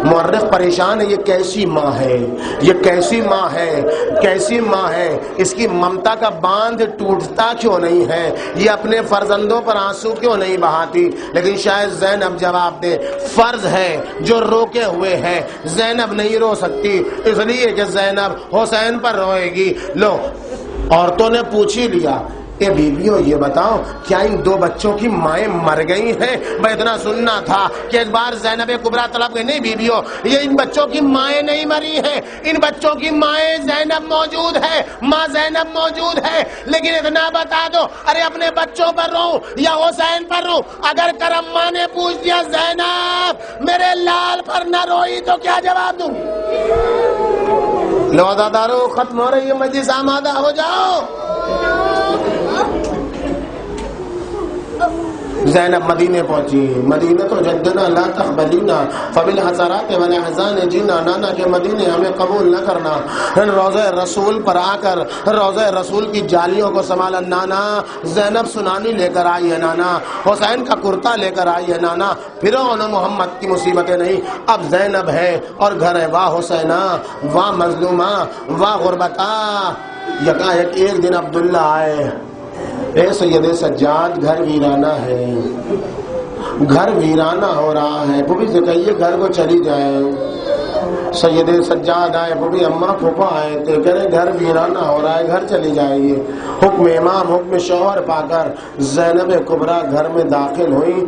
مورخ پریشان ہے، یہ کیسی ماں ہے، یہ کیسی ماں ہے، کیسی ماں ہے، اس کی ممتا کا باندھ ٹوٹتا کیوں نہیں ہے، یہ اپنے فرزندوں پر آنسو کیوں نہیں بہاتی؟ لیکن شاید زینب جواب دے، فرض ہے جو روکے ہوئے ہے، زینب نہیں رو سکتی اس لیے کہ زینب حسین پر روئے گی۔ لو عورتوں نے پوچھ ہی لیا، اے بیویوں یہ بتاؤ کیا ان 2 بچوں کی مائیں مر گئی ہیں؟ میں اتنا سننا تھا کہ ایک بار زینب کبریٰ طلب گئی، نہیں بیویوں یہ ان بچوں کی مائیں نہیں مری ہیں، ان بچوں کی مائیں زینب موجود ہے، ماں زینب موجود ہے، لیکن اتنا بتا دو ارے اپنے بچوں پر رو یا حسین پر رو؟ اگر کرم ماں نے پوچھ دیا زینب میرے لال پر نہ روئی تو کیا جواب دوں؟ لو عزادارو ختم ہو رہی ہے مجلس، آمادہ ہو جاؤ۔ زینب مدینے پہنچی، مدینہ تو جدنا لا تقبلینا فبالحسرات والاحزان جینا، نانا کے مدینے ہمیں قبول نہ کرنا۔ روضہ رسول پر آ کر روضہ رسول کی جالیوں کو سنبھالا، نانا زینب سنانی لے کر آئی ہے، نانا حسین کا کرتا لے کر آئی ہے، نانا پھر اون محمد کی مصیبتیں نہیں، اب زینب ہے اور گھر ہے، واہ حسینہ واہ مظلومہ واہ غربتہ۔ یکایک ایک دن عبداللہ آئے، اے سید سجاد گھر ویرانہ ہے، گھر ویرانہ ہو رہا ہے، پھوپھی سے کہیے گھر کو چلی جائے۔ سید سجاد آئے، پھوپھی اماں پھوپھا آئے تو کہہ رہے گھر ویرانہ ہو رہا ہے، گھر چلی جائیے۔ حکم امام حکم شوہر پا کر زینب کبریٰ گھر میں داخل ہوئی،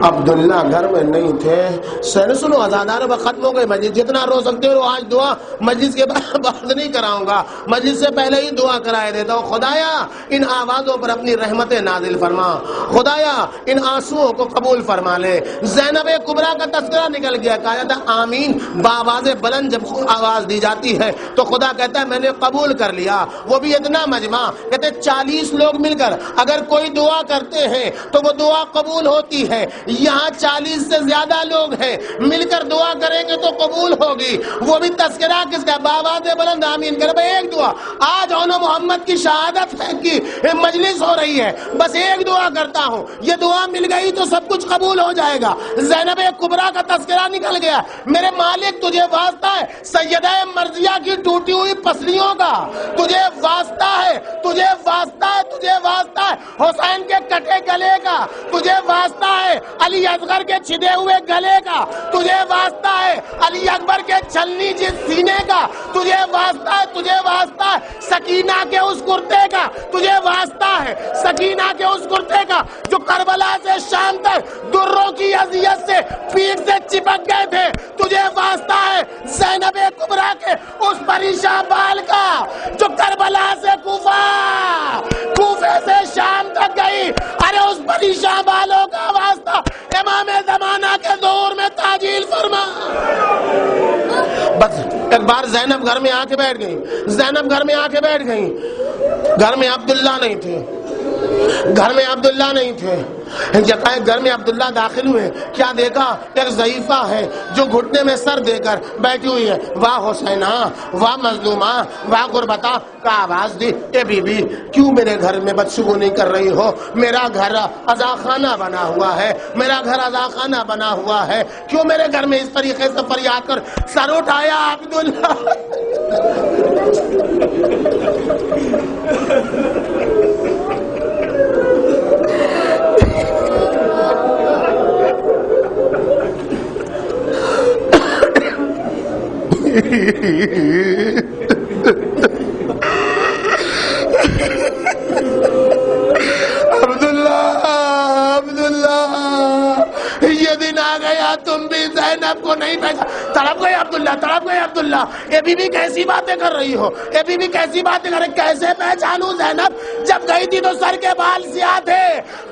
عبداللہ گھر میں نہیں تھے۔ سنو عزادارو ختم ہو گئی مجلس، جتنا رو سکتے ہو آج دعا مجلس کے بعد نہیں کراؤں گا، مجلس سے پہلے ہی دعا کرائے دیتا ہوں۔ خدایا ان آوازوں پر اپنی رحمت نازل فرما، خدایا ان آنسوؤں کو قبول فرما لے۔ زینب کبریٰ کا تذکرہ نکل گیا، کہا جاتا آمین بآواز بلند جب آواز دی جاتی ہے تو خدا کہتا ہے میں نے قبول کر لیا۔ وہ بھی اتنا مجمع، کہتے 40 لوگ مل کر اگر کوئی دعا کرتے ہیں تو وہ دعا قبول ہوتی ہے، یہاں 40 سے زیادہ لوگ ہیں، مل کر دعا کریں گے تو قبول ہوگی۔ وہ بھی تذکرہ کس کا؟ بآواز بلند آمین کرے۔ بھائی ایک دعا، آج اون محمد کی شہادت کی مجلس ہو رہی ہے، بس ایک دعا کرتا ہوں، یہ دعا مل گئی تو سب کچھ قبول ہو جائے گا۔ زینب کبریٰ کا تذکرہ نکل گیا، میرے مالک تجھے واسطہ ہے سیدہ مرضیہ کی ٹوٹی ہوئی پسلیوں کا، تجھے واسطہ ہے، تجھے واسطہ ہے، تجھے واسطہ ہے حسین کے کٹے گلے کا، تجھے واسطہ ہے علی اصغر کے چھدے ہوئے گلے کا، تجھے واسطہ ہے علی اکبر کے چھلنی جس سینے کا، تجھے واسطہ ہے، تجھے واسطہ ہے سکینہ کے اس کرتے کا، تجھے واسطہ ہے سکینہ کے اس کرتے کا جو کربلا سے شام تک دروں کی اذیت سے پیٹ سے چپک گئے تھے، تجھے واسطہ ہے زینب کبریٰ کے اس پریشان بال کا جو کربلا سے کوفے سے شام تک گئی، ارے اس پریشان بالوں کا واسطہ امام زمانہ کے ظہور میں تعجیل فرما۔ بس ایک بار زینب گھر میں آ کے بیٹھ گئی، زینب گھر میں آ کے بیٹھ گئی، گھر میں عبداللہ نہیں تھے، گھر میں عبداللہ نہیں تھے۔ گھر میں عبداللہ داخل ہوئے، کیا دیکھا؟ ایک ضعیفہ ہے جو گھٹنے میں سر دے کر بیٹھی ہوئی ہے، واہ حسینہ واہ مظلومہ واہ غربتہ کا آواز دی، اے بی بی کیوں میرے گھر میں بدشگونی کر رہی ہو؟ میرا گھر عزاخانہ بنا ہوا ہے، میرا گھر عزاخانہ بنا ہوا ہے، کیوں میرے گھر میں اس طریقے سے فریاد کر؟ سر اٹھایا عبداللہ عبداللہ یہ دن آ گیا تم بھی زینب کو نہیں پہچان، تڑپ گئے عبداللہ عبداللہ تڑپ گئے عبداللہ، یہ بی بی کیسی باتیں کر رہی ہو، یہ بی بی کیسی باتیں کر رہی، کیسے پہچانوں زینب؟ جب گئی تھی تو سر کے بال سیاہ تھے،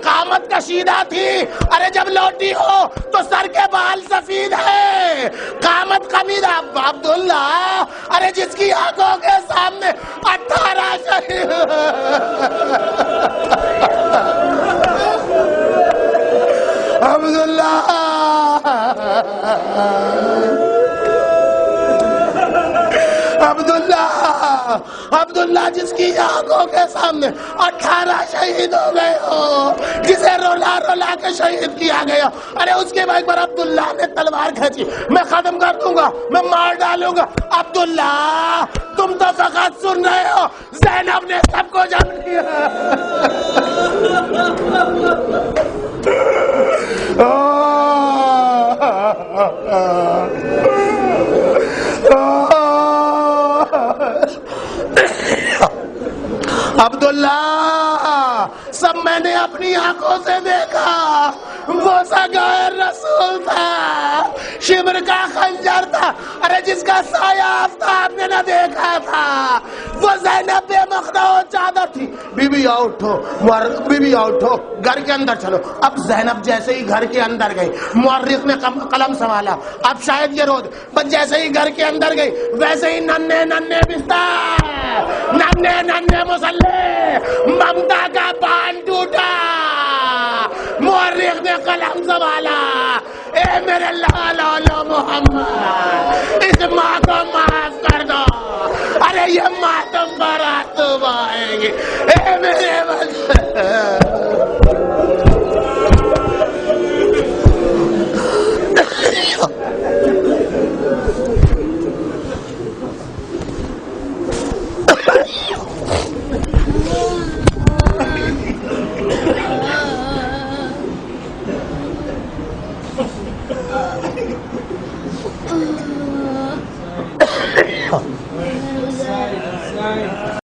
قامت کشیدہ تھی، ارے جب لوٹی ہو تو سر کے بال سفید ہے، قامت کمیدہ۔ عبداللہ ارے جس کی آنکھوں کے سامنے 18 شہید عبداللہ عبداللہ جس کی آنکھوں کے سامنے 18 شہید ہو گئے ہو، جسے رولا رولا کے شہید کیا گیا، ارے اس کے بعد پر عبداللہ نے تلوار کھینچی، میں ختم کر دوں گا، میں مار ڈالوں گا۔ عبداللہ تم تو فقط سن رہے ہو، زینب نے سب کو جم لیا۔ عبداللہ سب میں نے اپنی آنکھوں سے دیکھا، وہ سگائر رسول تھا، شبر کا خنجر تھا، ارے جس کا سایہ آفتاب نے نہ دیکھا تھا، وہ زینب بے مخدع و چادر تھی۔ بی بی آؤ اٹھو، بی بی آؤ اٹھو، گھر کے اندر چلو۔ اب زینب جیسے ہی گھر کے اندر گئی، مورخ نے قلم سنبھالا، اب شاید یہ روز بس جیسے ہی گھر کے اندر گئی ویسے ہی ننھے ننھے بستر، ننھے ننھے مسلح، ممتا کا پان ٹوٹا، مورخ نے قلم سنبھالا، اے میرے لالو محمد اس ماں کو معاف کر دو، ارے یہ ماتم بارات آئیں گے، اے میرے